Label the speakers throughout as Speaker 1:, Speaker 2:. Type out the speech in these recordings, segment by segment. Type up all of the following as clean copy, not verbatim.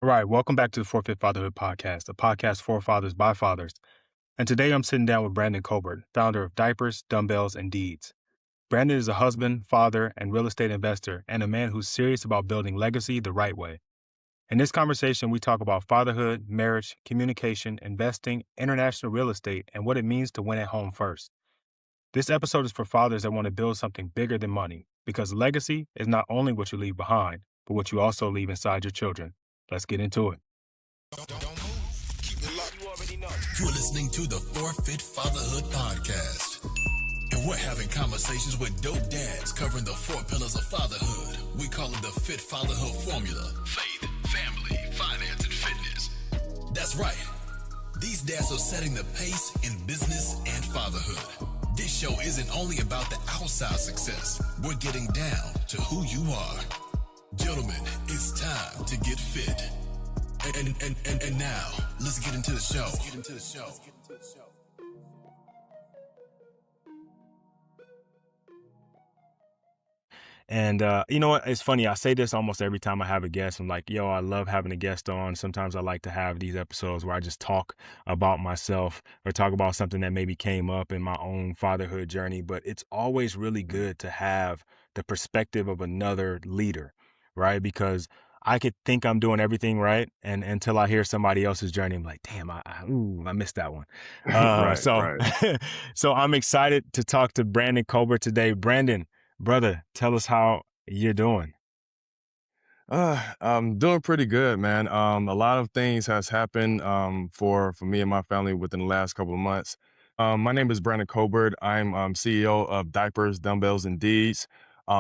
Speaker 1: All right, welcome back to the Fit Fatherhood Podcast, a podcast for fathers by fathers. And today I'm sitting down with Brandon Colbert, founder of Diapers, Dumbbells, and Deeds. Brandon is a husband, father, and real estate investor, and a man who's serious about building legacy the right way. In this conversation, we talk about fatherhood, marriage, communication, investing, international real estate, and what it means to win at home first. This episode is for fathers that want to build something bigger than money, because legacy is not only what you leave behind, but what you also leave inside your children. Let's get into it.
Speaker 2: Don't move. Keep it locked. You already know. You're listening to the Fit Fatherhood Podcast. And we're having conversations with dope dads covering the 4 pillars of fatherhood. We call it the Fit Fatherhood Formula. Faith, family, finance, and fitness. That's right. These dads are setting the pace in business and fatherhood. This show isn't only about the outside success. We're getting down to who you are. Gentlemen, it's time to get fit. And now, let's get into the show.
Speaker 1: And you know what? It's funny. I say this almost every time I have a guest. I'm like, yo, I love having a guest on. Sometimes I like to have these episodes where I just talk about myself or talk about something that maybe came up in my own fatherhood journey. But it's always really good to have the perspective of another leader, right? Because I could think I'm doing everything right, and until I hear somebody else's journey, I'm like, damn, I missed that one.
Speaker 3: Right.
Speaker 1: So I'm excited to talk to Brandon Colbert today. Brandon, brother, tell us how you're doing.
Speaker 3: I'm doing pretty good, man. A lot of things has happened for me and my family within the last couple of months. My name is Brandon Colbert. I'm CEO of Diapers, Dumbbells, and Deeds.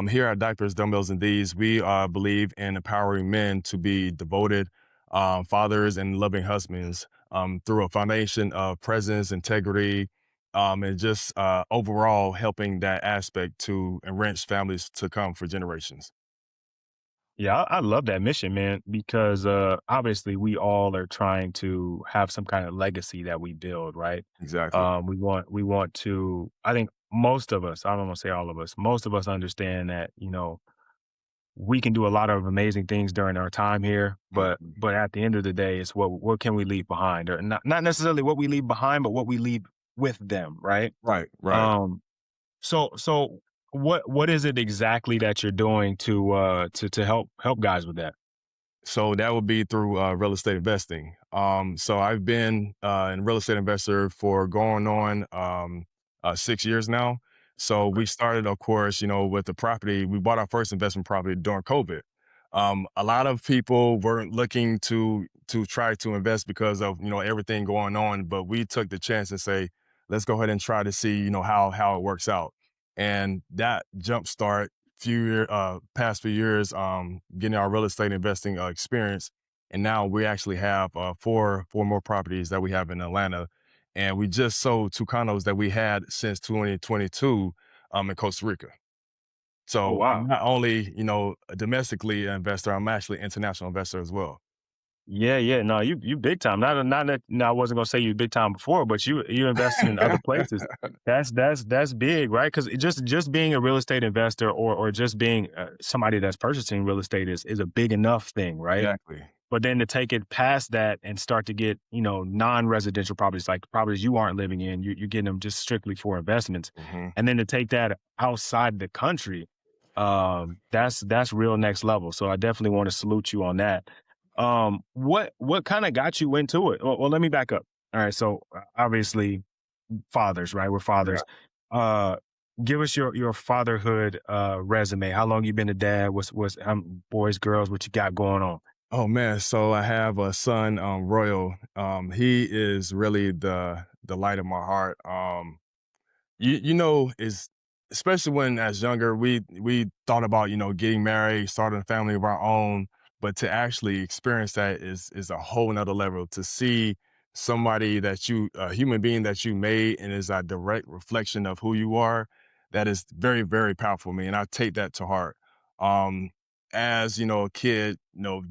Speaker 3: Here at Diapers, Dumbbells, and Deeds, we believe in empowering men to be devoted fathers and loving husbands through a foundation of presence, integrity, and just overall helping that aspect to enrich families to come for generations.
Speaker 1: Yeah, I love that mission, man, because obviously we all are trying to have some kind of legacy that we build, right?
Speaker 3: Exactly.
Speaker 1: We want to, I think most of us, I don't want to say all of us, most of us understand that, we can do a lot of amazing things during our time here, but
Speaker 3: Mhm.
Speaker 1: at the end of the day, it's what can we leave behind, or not necessarily what we leave behind, but what we leave with them, right?
Speaker 3: Right.
Speaker 1: Um, so what is it exactly that you're doing to help guys with that?
Speaker 3: So that would be through real estate investing. So I've been in real estate investor for going on 6 years now. So we started, of course, with the property. We bought our first investment property during COVID. A lot of people weren't looking to try to invest because of everything going on, but we took the chance and say, let's go ahead and try to see how it works out. And that jumpstart past few years, getting our real estate investing experience, and now we actually have four more properties that we have in Atlanta, and we just sold 2 condos that we had since 2022 in Costa Rica.
Speaker 1: Oh,
Speaker 3: So I'm
Speaker 1: wow.
Speaker 3: not only a domestically investor, I'm actually an international investor as well.
Speaker 1: Yeah. No, you big time. Not that. No, I wasn't gonna say you big time before, but you invested in other places. That's big, right? Because just being a real estate investor or just being somebody that's purchasing real estate is a big enough thing, right?
Speaker 3: Exactly.
Speaker 1: But then to take it past that and start to get, non-residential properties, like properties you aren't living in, you're getting them just strictly for investments.
Speaker 3: hmm
Speaker 1: And then to take that outside the country, that's real next level. So I definitely want to salute you on that. What kind of got you into it? Well, let me back up. All right. So obviously fathers, right? We're
Speaker 3: Yeah.
Speaker 1: fathers. Uh, give us your fatherhood, resume. How long you been a dad? What's boys, girls, what you got going on?
Speaker 3: Oh man, so I have a son, Royal. He is really the light of my heart. Is especially when as younger we thought about getting married, starting a family of our own, but to actually experience that is a whole nother level. To see somebody a human being that you made and is a direct reflection of who you are, that is very, very powerful, me, and I take that to heart. Um, as a kid,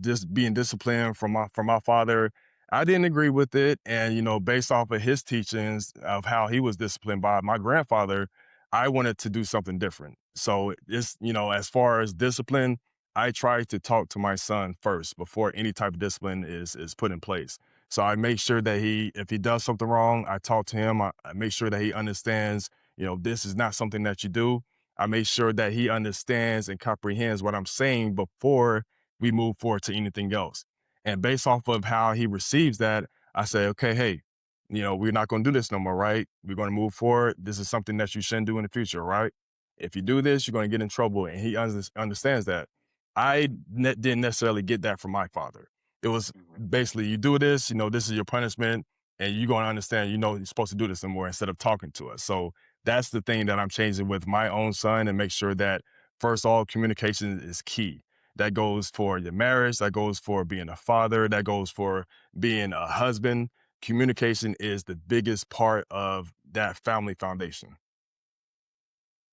Speaker 3: just being disciplined from my father, I didn't agree with it. And, based off of his teachings of how he was disciplined by my grandfather, I wanted to do something different. So it's, as far as discipline, I try to talk to my son first before any type of discipline is put in place. So I make sure that if he does something wrong, I talk to him. I make sure that he understands, this is not something that you do. I make sure that he understands and comprehends what I'm saying before we move forward to anything else. And based off of how he receives that, I say, okay, hey, we're not going to do this no more, right? We're going to move forward. This is something that you shouldn't do in the future, right? If you do this, you're going to get in trouble. And he understands that. Didn't necessarily get that from my father. It was basically, you do this, this is your punishment, and you're going to understand, you're supposed to do this more instead of talking to us. So that's the thing that I'm changing with my own son, and make sure that, first of all, communication is key. That goes for your marriage, that goes for being a father, that goes for being a husband. Communication is the biggest part of that family foundation.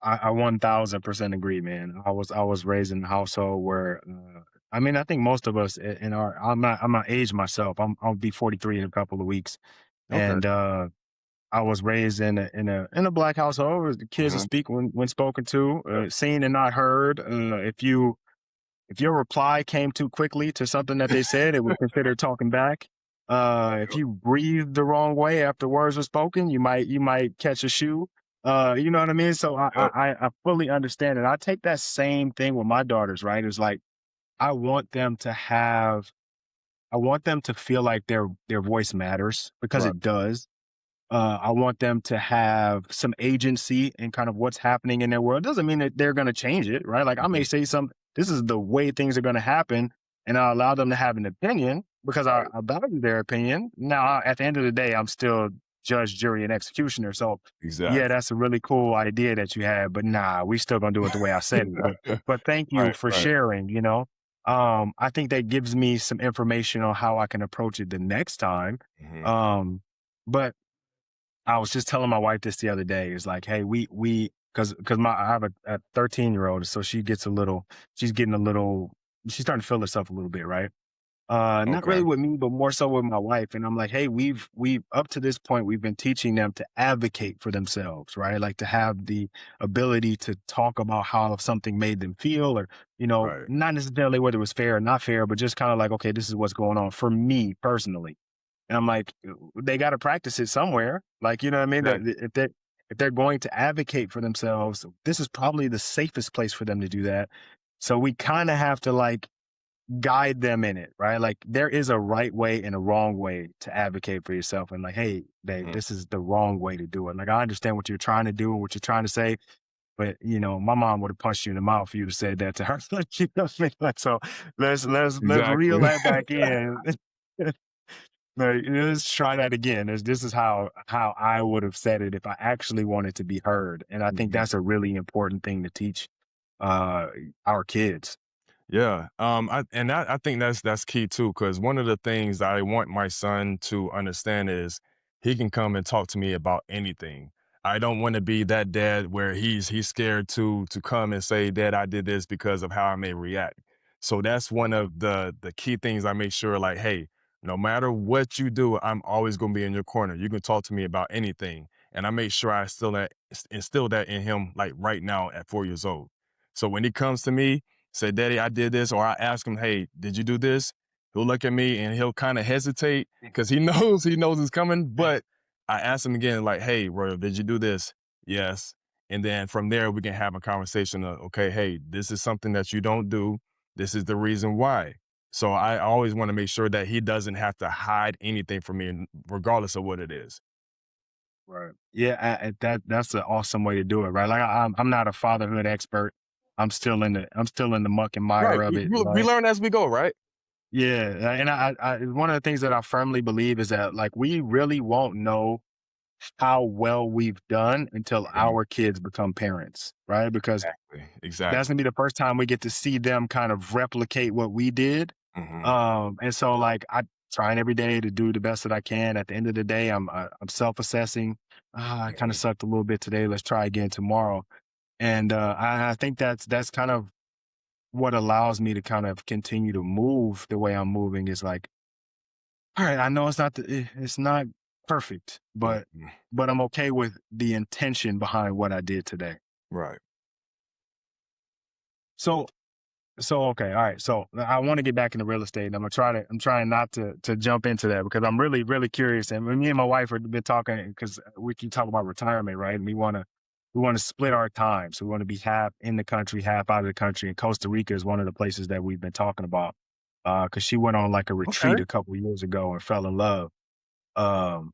Speaker 1: I 1000% agree, man. I was raised in a household where, I think most of us in our, I'm not aged myself. I'll be 43 in a couple of weeks.
Speaker 3: Okay.
Speaker 1: And, I was raised in a black household where the kids will speak when spoken to, seen and not heard. If your reply came too quickly to something that they said, it was considered talking back. If you breathed the wrong way after words were spoken, you might catch a shoe. You know what I mean? So
Speaker 3: Yep.
Speaker 1: I fully understand it. I take that same thing with my daughters, right? It's like I want them to have, I want them to feel like their voice matters because
Speaker 3: Right.
Speaker 1: it does. I want them to have some agency in kind of what's happening in their world. Doesn't mean that they're going to change it, right? Like I may say this is the way things are going to happen, and I allow them to have an opinion because I value their opinion. Now, at the end of the day, I'm still judge, jury, and executioner. So, yeah,
Speaker 3: Exactly.
Speaker 1: that's a really cool idea that you had, but nah, we still gonna do it the way I said it. But thank you
Speaker 3: Right,
Speaker 1: for
Speaker 3: right.
Speaker 1: sharing. I think that gives me some information on how I can approach it the next time.
Speaker 3: Mhm.
Speaker 1: But I was just telling my wife this the other day. It's like, hey, because I have a 13-year-old, so she's getting a little, she's starting to feel herself a little bit, right? Not
Speaker 3: Okay.
Speaker 1: really with me, but more so with my wife. And I'm like, hey, we've up to this point, we've been teaching them to advocate for themselves, right? Like to have the ability to talk about how something made them feel, or
Speaker 3: Right.
Speaker 1: not necessarily whether it was fair or not fair, but just kind of like, okay, this is what's going on for me personally. And I'm like, they got to practice it somewhere. Like, you know what I mean?
Speaker 3: Exactly.
Speaker 1: If they're going to advocate for themselves, this is probably the safest place for them to do that. So we kind of have to like guide them in it, right? Like there is a right way and a wrong way to advocate for yourself. And like, hey, babe,
Speaker 3: Mhm.
Speaker 1: this is the wrong way to do it. Like I understand what you're trying to do and what you're trying to say, but my mom would have punched you in the mouth for you to say that to her. Like, you know what I mean? Like, so let's reel
Speaker 3: Exactly.
Speaker 1: that back in. Like, let's try that again. This is how I would have said it if I actually wanted to be heard. And I think
Speaker 3: Mhm.
Speaker 1: that's a really important thing to teach uh our kids.
Speaker 3: Yeah. I think that's key too, because one of the things that I want my son to understand is he can come and talk to me about anything. I don't want to be that dad where he's scared to come and say, Dad, I did this because of how I may react. So that's one of the key things I make sure, like, hey, no matter what you do, I'm always gonna be in your corner. You can talk to me about anything. And I make sure I instill that in him like right now at 4 years old. So when he comes to me, say, Daddy, I did this, or I ask him, hey, did you do this? He'll look at me and he'll kind of hesitate because he knows it's coming. But I ask him again, like, hey, Royal, did you do this? Yes. And then from there, we can have a conversation of, okay, hey, this is something that you don't do. This is the reason why. So I always want to make sure that he doesn't have to hide anything from me, regardless of what it is.
Speaker 1: Right. Yeah, that's an awesome way to do it, right? Like I'm not a fatherhood expert. I'm still in the muck and mire
Speaker 3: Right.
Speaker 1: of
Speaker 3: We,
Speaker 1: it,
Speaker 3: we we
Speaker 1: right?
Speaker 3: learn as we go, right?
Speaker 1: Yeah, and one of the things that I firmly believe is that like we really won't know how well we've done until
Speaker 3: Mhm.
Speaker 1: our kids become parents, right? Because
Speaker 3: Exactly.
Speaker 1: that's
Speaker 3: Exactly.
Speaker 1: gonna be the first time we get to see them kind of replicate what we did.
Speaker 3: Hmm.
Speaker 1: And so like I'm trying every day to do the best that I can. At the end of the day, I'm self-assessing. I kind of
Speaker 3: Hmm.
Speaker 1: sucked a little bit today. Let's try again tomorrow. And I think that's kind of what allows me to kind of continue to move the way I'm moving is like, all right, I know it's not perfect, but
Speaker 3: Hmm.
Speaker 1: I'm okay with the intention behind what I did today.
Speaker 3: Right.
Speaker 1: So Okay, all right. So I want to get back into real estate, and I'm trying not to jump into that because I'm really curious. And me and my wife have been talking because we keep talking about retirement, right? And we want to split our time. So we want to be half in the country, half out of the country. And Costa Rica is one of the places that we've been talking about. Because she went on like a
Speaker 3: Okay.
Speaker 1: retreat a couple years ago and fell in love. Um,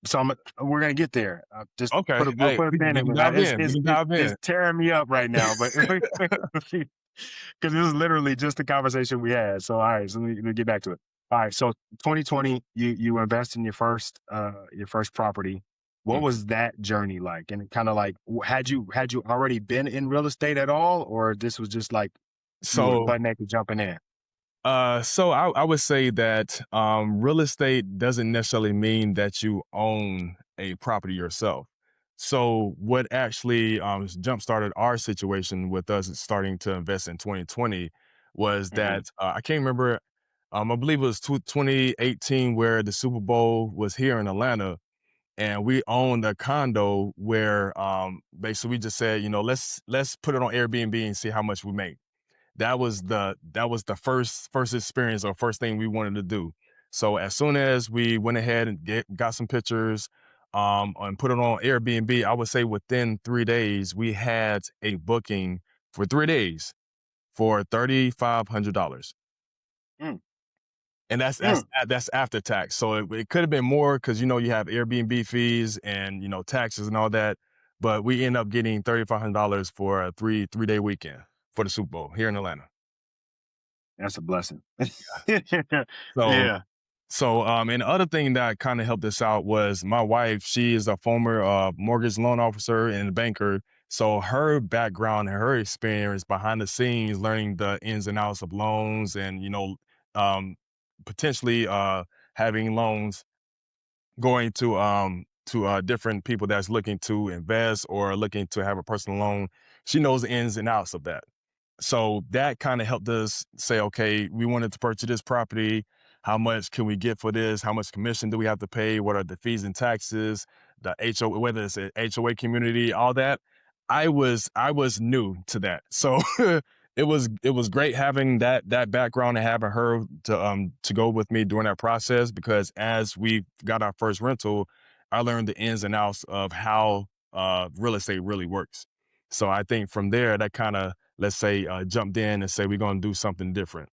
Speaker 1: so we're gonna get there. Just
Speaker 3: Okay.
Speaker 1: we'll
Speaker 3: Hey,
Speaker 1: put a pin
Speaker 3: we
Speaker 1: in
Speaker 3: can
Speaker 1: with that.
Speaker 3: dive in. We can dive
Speaker 1: It's
Speaker 3: in.
Speaker 1: tearing me up right now, but because this is literally just the conversation we had. So all right, so let me get back to it. All right, so 2020, you invest in your first property. What
Speaker 3: Mhm.
Speaker 1: was that journey like? And kind of like, had you already been in real estate at all, or this was just like you were
Speaker 3: So
Speaker 1: butt naked jumping in?
Speaker 3: I would say that real estate doesn't necessarily mean that you own a property yourself. So what actually jump started our situation with us starting to invest in 2020 was
Speaker 1: Hmm.
Speaker 3: that I can't remember. I believe it was 2018 where the Super Bowl was here in Atlanta, and we owned a condo where basically we just said, let's put it on Airbnb and see how much we make. That was the first experience or first thing we wanted to do. So as soon as we went ahead and got some pictures, and put it on Airbnb, I would say within 3 days we had a booking for 3 days for $3,500,
Speaker 1: Mm,
Speaker 3: and
Speaker 1: mm.
Speaker 3: that's after tax. So it could have been more because you have Airbnb fees and taxes and all that, but we end up getting $3,500 for a three-day weekend for the Super Bowl here in Atlanta.
Speaker 1: That's a blessing.
Speaker 3: So
Speaker 1: Yeah.
Speaker 3: and the other thing that kind of helped us out was my wife. She is a former mortgage loan officer and banker. So her background and her experience behind the scenes, learning the ins and outs of loans, and um, potentially having loans going to different people that's looking to invest or looking to have a personal loan. She knows the ins and outs of that. So that kind of helped us say, okay, we wanted to purchase this property. How much can we get for this? How much commission do we have to pay? What are the fees and taxes? The HO, whether it's an HOA community, all that. I was new to that, so it was great having that background and having her to go with me during that process, because as we got our first rental, I learned the ins and outs of how real estate really works. So I think from there, that kind of, let's say, jumped in and say we're going to do something different.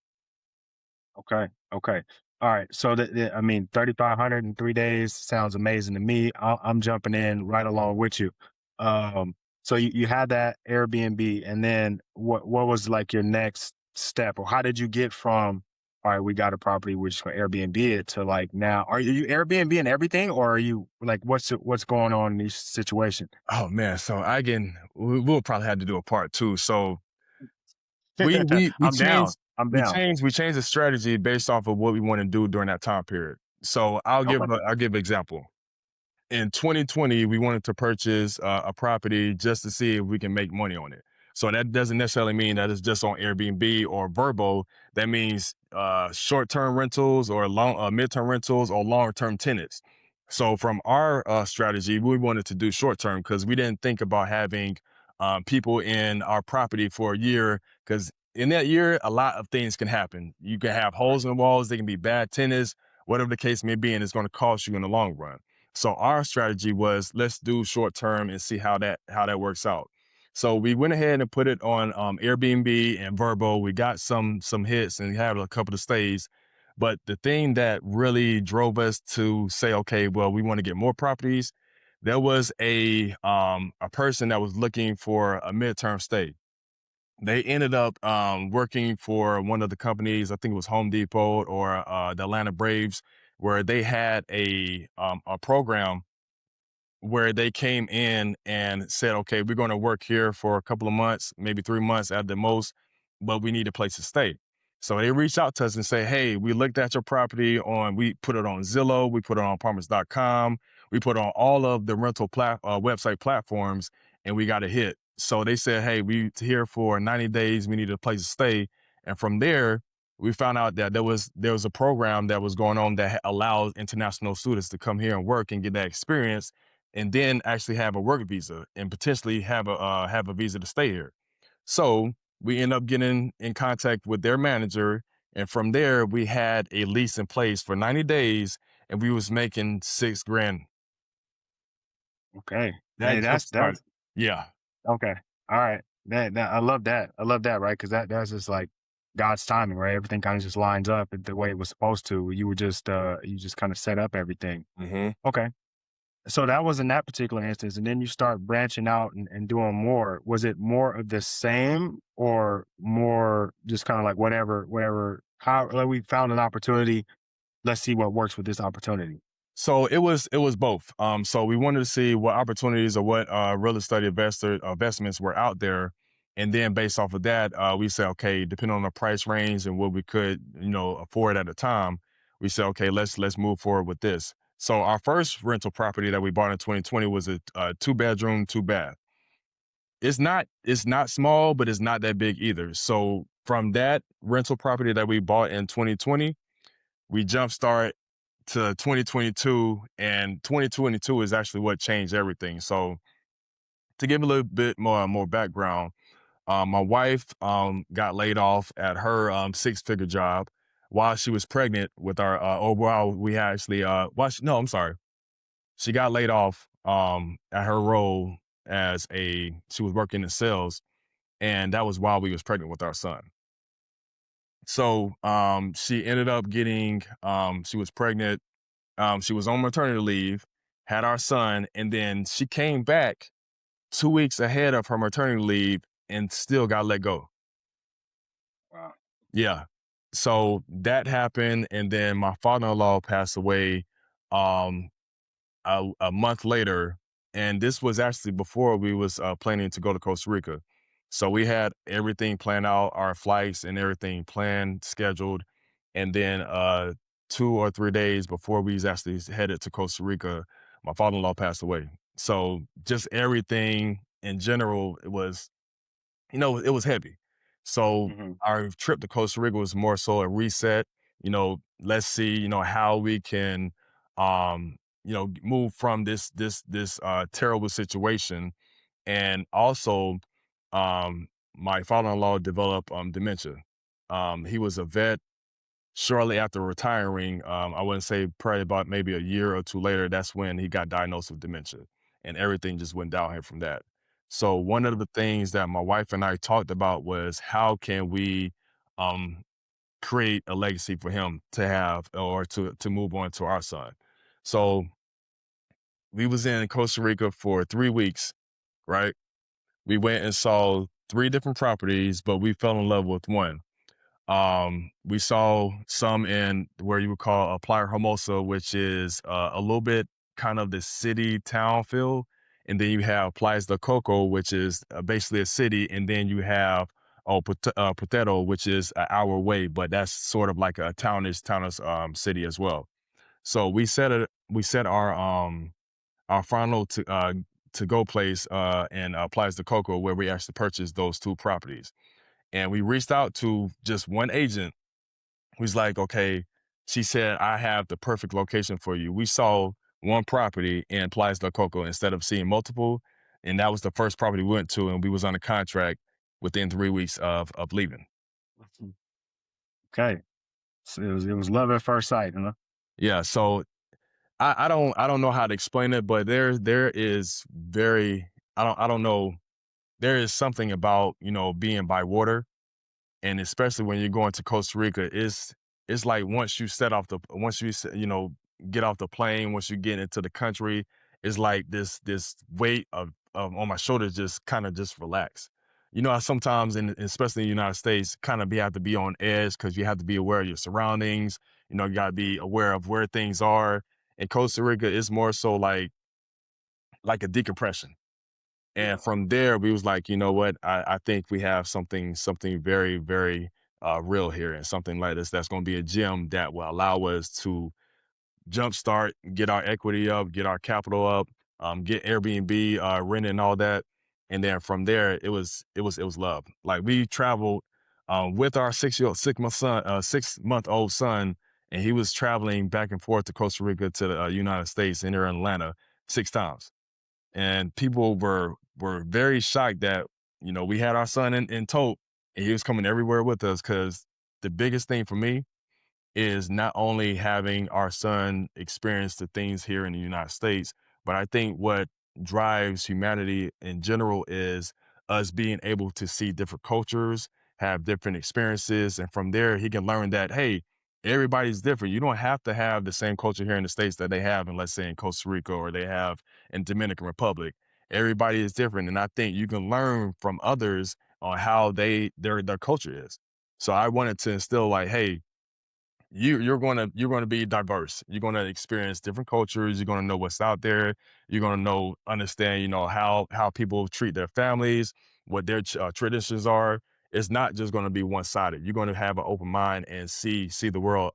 Speaker 1: Okay. Okay. All right. So I mean, 3,500 in 3 days sounds amazing to me. I'm jumping in right along with you. Um, so you had that Airbnb, and then what was like your next step, or how did you get from, all right, we got a property, we're just gonna Airbnb it, to like now, are you Airbnb and everything, or are you like, what's going on in this situation?
Speaker 3: Oh man, so we'll probably have to do a part two. So we
Speaker 1: I'm down.
Speaker 3: changed
Speaker 1: I'm
Speaker 3: we
Speaker 1: down.
Speaker 3: changed we changed the strategy based off of what we want to do during that time period. So
Speaker 1: Okay.
Speaker 3: I'll give example. In 2020, we wanted to purchase a property just to see if we can make money on it. So that doesn't necessarily mean that it's just on Airbnb or Verbo. That means short-term rentals or long mid-term rentals or long-term tenants. So from our strategy, we wanted to do short-term because we didn't think about having people in our property for a year, because in that year, a lot of things can happen. You can have holes in the walls. They can be bad tenants, whatever the case may be, and it's going to cost you in the long run. So our strategy was, let's do short term and see how that works out. So we went ahead and put it on Airbnb and Verbo. We got some hits and had a couple of stays. But the thing that really drove us to say, okay, well, we want to get more properties. There was a person that was looking for a midterm stay. They ended up working for one of the companies, I think it was Home Depot or the Atlanta Braves, where they had a program where they came in and said, okay, we're going to work here for a couple of months, maybe 3 months at the most, but we need a place to stay. So they reached out to us and say, hey, we looked at your property we put it on Zillow, we put it on apartments.com, we put it on all of the rental website platforms, and we got a hit. So they said, hey, we here for 90 days, we need a place to stay. And from there, we found out that there was a program that was going on that allows international students to come here and work and get that experience, and then actually have a work visa and potentially have a visa to stay here. So we ended up getting in contact with their manager. And from there, we had a lease in place for 90 days and we was making $6,000.
Speaker 1: Okay.
Speaker 3: That
Speaker 1: Hey,
Speaker 3: jump started.
Speaker 1: that's
Speaker 3: Yeah.
Speaker 1: okay. All right. That I love that. I love that, right? Because that's just like God's timing, right? Everything kind of just lines up the way it was supposed to. You just kind of set up everything.
Speaker 3: Hmm.
Speaker 1: Okay. So that was in that particular instance. And then you start branching out and doing more. Was it more of the same or more just kind of like how like we found an opportunity, let's see what works with this opportunity.
Speaker 3: So it was both. So we wanted to see what opportunities or what real estate investments were out there, and then based off of that, we said, okay, depending on the price range and what we could, afford at the time, we said, okay, let's move forward with this. So our first rental property that we bought in 2020 was a 2-bedroom, 2-bath. It's not small, but it's not that big either. So from that rental property that we bought in 2020, we jumpstart to 2022, and 2022 is actually what changed everything. So to give a little bit more background, my wife got laid off at her 6-figure job while she was pregnant with our or while we actually no, I'm sorry. She got laid off at her role she was working in sales, and that was while we was pregnant with our son. So she ended up getting she was pregnant. She was on maternity leave, had our son, and then she came back 2 weeks ahead of her maternity leave and still got let go.
Speaker 1: Wow.
Speaker 3: Yeah. So that happened, and then my father-in-law passed away um, a month later, and this was actually before we was planning to go to Costa Rica. So we had everything planned out, our flights and everything planned, scheduled, and then 2 or 3 days before we was actually headed to Costa Rica, my father-in-law passed away. So just everything in general, it was heavy. So
Speaker 1: Hmm.
Speaker 3: our trip to Costa Rica was more so a reset. Let's see, how we can, move from this terrible situation. And also, my father-in-law developed dementia. He was a vet. Shortly after retiring, I wouldn't say probably about maybe a year or two later, that's when he got diagnosed with dementia, and everything just went downhill from that. So one of the things that my wife and I talked about was how can we um, create a legacy for him to have or to move on to our son. So we was in Costa Rica for 3 weeks, right? We went and saw 3 different properties, but we fell in love with one. We saw some in where you would call Playa Hermosa, which is a little bit kind of the city town feel. And then you have Playas del Coco, which is basically a city. And then you have Potero, which is an hour away, but that's sort of like a townish city as well. So we set our final to go place in Playas del Coco, where we actually purchased those 2 properties. And we reached out to just one agent who's like, okay, she said, I have the perfect location for you. We saw one property in Playas del Coco instead of seeing multiple. And that was the first property we went to, and we was on a contract within 3 weeks of leaving.
Speaker 1: Okay. So it was love at first sight, huh?
Speaker 3: Yeah. So I don't know how to explain it, but there is very I don't know. There is something about, being by water. And especially when you're going to Costa Rica, it's like once you get off the plane, once you get into the country, it's like this weight of on my shoulders just kind of just relax. I sometimes, especially in the United States, kind of have to be on edge because you have to be aware of your surroundings. You got to be aware of where things are. In Costa Rica, it's more so like a decompression.
Speaker 1: Yeah.
Speaker 3: And from there, we was like, you know what? I think we have something very, very real here, and something like this that's going to be a gem that will allow us to jumpstart, get our equity up, get our capital up, get Airbnb rent and all that. And then from there, it was love. Like we traveled with our 6-month old son, and he was traveling back and forth to Costa Rica to the United States and here in Atlanta 6 times. And people were very shocked that we had our son in tow. and he was coming everywhere with us because the biggest thing for me is not only having our son experience the things here in the United States, but I think what drives humanity in general is us being able to see different cultures, have different experiences, and from there he can learn that, hey, everybody's different. You don't have to have the same culture here in the States that they have in, let's say, in Costa Rica or they have in Dominican Republic. Everybody is different, and I think you can learn from others on how their culture is. So I wanted to instill like, hey, you're gonna be diverse. You're gonna experience different cultures. You're gonna know what's out there. You're gonna understand, how people treat their families, what their traditions are. It's not just gonna be one sided. You're gonna have an open mind and see the world,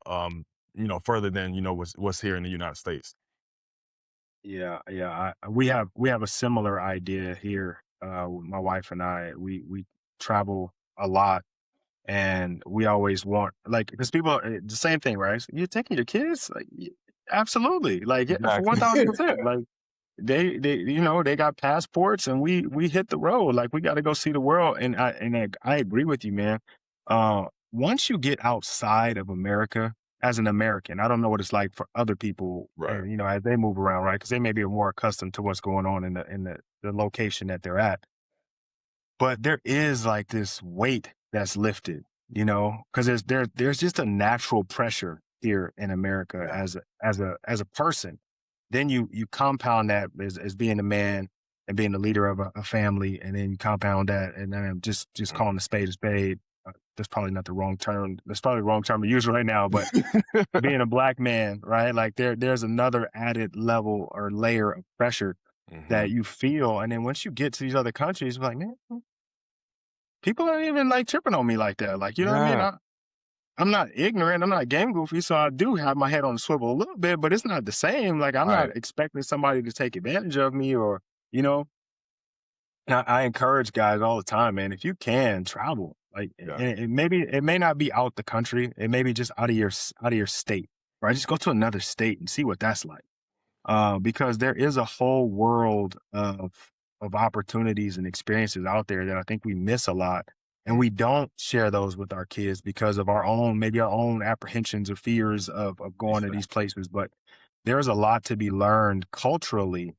Speaker 3: further than what's here in the United States.
Speaker 1: Yeah, yeah. We have a similar idea here. My wife and I, we travel a lot, and we always want like because people the same thing, right? So, you're taking your kids, like absolutely, like yeah, for
Speaker 3: Exactly.
Speaker 1: 1000%. Like they got passports, and we hit the road. Like we got to go see the world. And I agree with you, man. Once you get outside of America as an American, I don't know what it's like for other people,
Speaker 3: Right.
Speaker 1: as they move around, right? Because they may be more accustomed to what's going on in the location that they're at. But there is like this weight that's lifted, because there's just a natural pressure here in America
Speaker 3: Yeah.
Speaker 1: as a person. Then you compound that as being a man and being the leader of a family, and then you compound that, and then just
Speaker 3: Mhm.
Speaker 1: calling a spade a spade. That's probably not the wrong term. That's probably the wrong term to use right now. But being a black man, right? Like there's another added level or layer of pressure that
Speaker 3: Mhm.
Speaker 1: you feel, and then once you get to these other countries, you're like, man, people aren't even like tripping on me like that. Like, you know what I mean?
Speaker 3: Yeah.
Speaker 1: I'm not ignorant. I'm not game goofy. So I do have my head on the swivel a little bit, but it's not the same. Like, I'm
Speaker 3: Right.
Speaker 1: not expecting somebody to take advantage of me or, you know, I encourage guys all the time, man. If you can travel, like,
Speaker 3: Yeah.
Speaker 1: and it may not be out the country. It may be just out of your state, right? Just go to another state and see what that's like, because there is a whole world of opportunities and experiences out there that I think we miss a lot, and
Speaker 3: Mm.
Speaker 1: we don't share those with our kids because of our own maybe our own apprehensions or fears of going to these
Speaker 3: Exactly.
Speaker 1: places. But there's a lot to be learned culturally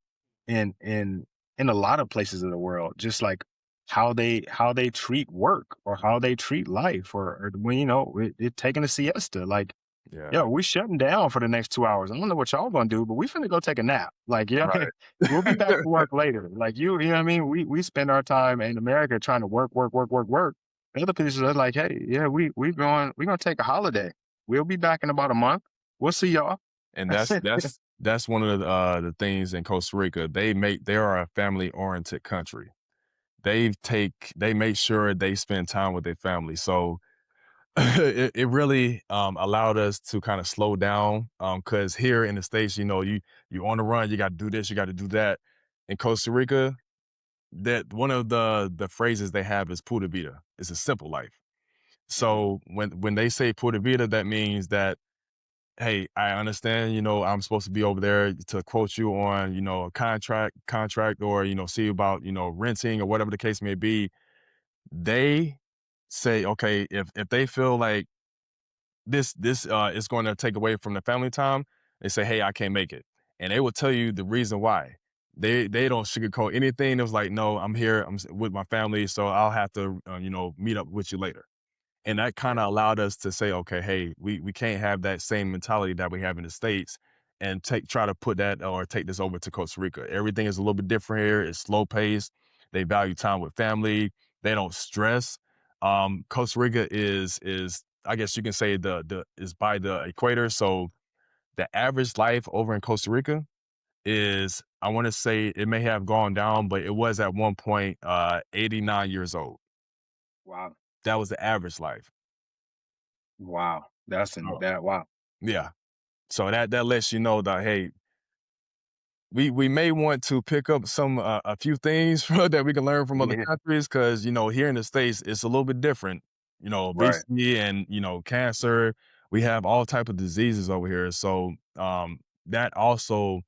Speaker 1: in in in a lot of places of the world, just like how they treat work or how they treat life or when it taking a siesta like.
Speaker 3: Yeah.
Speaker 1: Yo, we shutting down for the next 2 hours. I don't know what y'all gonna do, but we finna go take a nap. Like, yeah,
Speaker 3: Right.
Speaker 1: we'll be back to work later. Like you know what I mean? We spend our time in America trying to work, work, work, work, work. The other places are like, hey, yeah, we're gonna take a holiday. We'll be back in about a month. We'll see y'all.
Speaker 3: And that's one of the things in Costa Rica. They are a family oriented country. They make sure they spend time with their family. So it really allowed us to kind of slow down. Because here in the States, you on the run, you got to do this, you got to do that. In Costa Rica, that one of the phrases they have is "pura vida." It's a simple life.
Speaker 1: Mhm.
Speaker 3: So when they say "pura vida," that means that, hey, I understand, I'm supposed to be over there to quote you on, a contract or, see about, renting or whatever the case may be. They say, okay, if they feel like this is going to take away from the family time, they say, hey, I can't make it. And they will tell you the reason why. They don't sugarcoat anything. It was like, no, I'm here. with my family, so I'll have to, meet up with you later. And that
Speaker 1: Yeah.
Speaker 3: kinda allowed us to say, "Okay, hey, we can't have that same mentality that we have in the States and try to put that or take this over to Costa Rica." Everything is a little bit different here. It's slow paced. They value time with family. They don't stress. Costa Rica is I guess you can say the is by the equator. So the average life over in Costa Rica is, I wanna say it may have gone down, but it was at one point, 89 years old.
Speaker 1: Wow.
Speaker 3: That was the average life.
Speaker 1: Wow. That's in
Speaker 3: Oh.
Speaker 1: that. Wow.
Speaker 3: Yeah. So that lets you know that, hey, we may want to pick up a few things that we can learn from other
Speaker 1: Yeah.
Speaker 3: countries because here in the States it's a little bit different.
Speaker 1: Right.
Speaker 3: Obesity and cancer. We have all type of diseases over here. So that also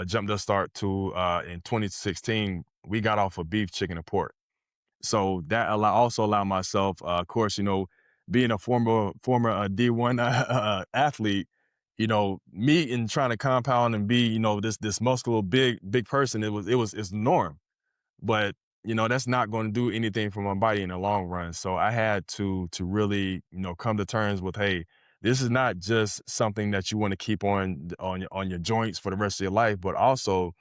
Speaker 3: jumped us start to in 2016 we got off of beef, chicken, and pork. So that also allow myself, of course, being a former D1 athlete, me and trying to compound and be, this muscular big person, it's the norm. But that's not going to do anything for my body in the long run. So I had to really come to terms with, hey, this is not just something that you want to keep on your joints for the rest of your life, but also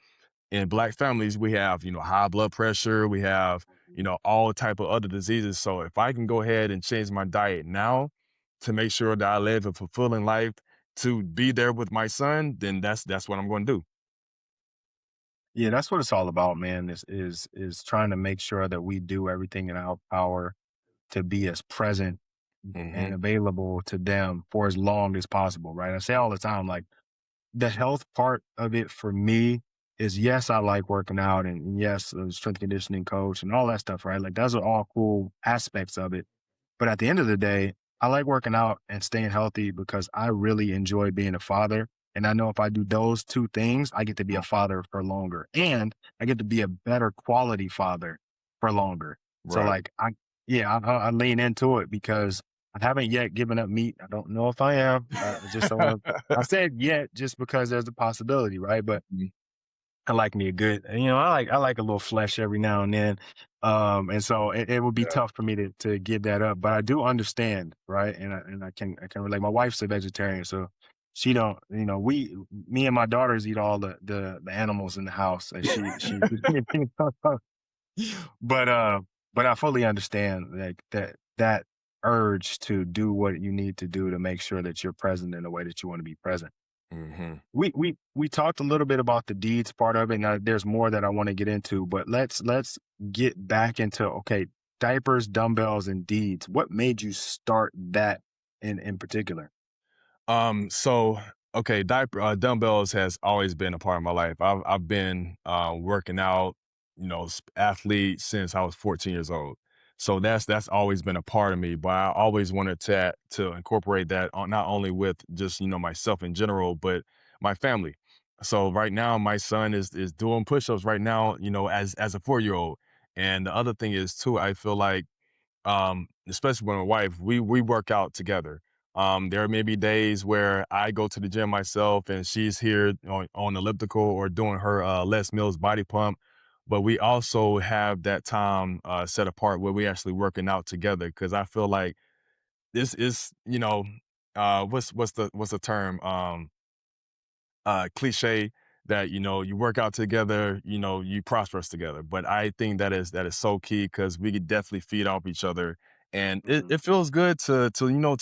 Speaker 3: in Black families we have high blood pressure, we have all type of other diseases. So if I can go ahead and change my diet now to make sure that I live a fulfilling life to be there with my son, then that's what I'm going to do.
Speaker 1: Yeah, that's what it's all about, man. Is trying to make sure that we do everything in our power to be as present and
Speaker 3: Hmm.
Speaker 1: available to them for as long as possible, right? I say all the time, like, the health part of it for me is, yes, I like working out, and yes, strength conditioning coach and all that stuff, right? Like, those are all cool aspects of it. But at the end of the day, I like working out and staying healthy because I really enjoy being a father. And I know if I do those two things, I get to be a father for longer, and I get to be a better quality father for longer. So,
Speaker 3: Right.
Speaker 1: like, I lean into it because I haven't yet given up meat. I don't know if I am. I just don't want to. I said yet just because there's a possibility, right? But I like me a good, I like a little flesh every now and then. And so it would be
Speaker 3: Yeah.
Speaker 1: tough for me to give that up, but I do understand, right? And I can relate. My wife's a vegetarian, so she don't, me and my daughters eat all the animals in the house, and she but but I fully understand, like, that urge to do what you need to do to make sure that you're present in the way that you want to be present.
Speaker 3: Hmm.
Speaker 1: We talked a little bit about the deeds part of it. Now there's more that I want to get into, but let's get back into, okay, diapers, dumbbells, and deeds. What made you start that in particular?
Speaker 3: So okay, dumbbells has always been a part of my life. I've been working out, athlete since I was 14 years old. So that's always been a part of me. But I always wanted to incorporate that not only with just myself in general, but my family. So right now, my son is doing push-ups right now, as a 4-year-old. And the other thing is too, I feel like especially with my wife, we work out together. There may be days where I go to the gym myself and she's here on elliptical or doing her Les Mills body pump. But we also have that time set apart where we actually working out together because I feel like this is, what's the term? Cliche that you work out together, you prosperous together. But I think that is so key because we could definitely feed off each other, and it,
Speaker 1: Mhm.
Speaker 3: it feels good to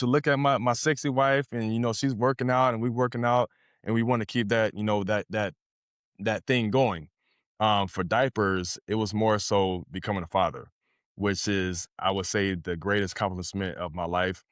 Speaker 3: look at my sexy wife, and she's working out and we working out, and we want to keep that that thing going. For diapers, it was more so becoming a father, which is, I would say, the greatest accomplishment of my life.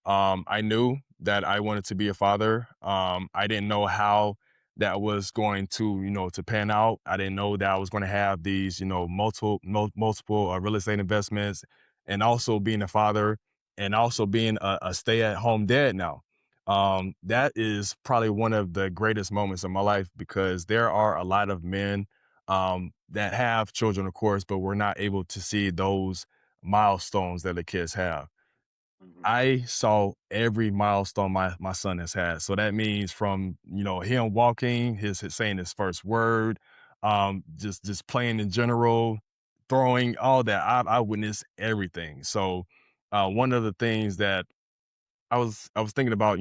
Speaker 3: I knew that I wanted to be a father. I didn't know how that was going to pan out. I didn't know that I was going to have these, multiple real estate investments, and also being a father, and also being a stay-at-home dad now. That is probably one of the greatest moments of my life because there are a lot of men that have children, of course, but we're not able to see those milestones that the kids have.
Speaker 1: Mhm.
Speaker 3: I saw every milestone my son has had. So that means from, him walking, his saying his first word, just playing in general, throwing, all that. I witnessed everything. So one of the things that I was thinking about,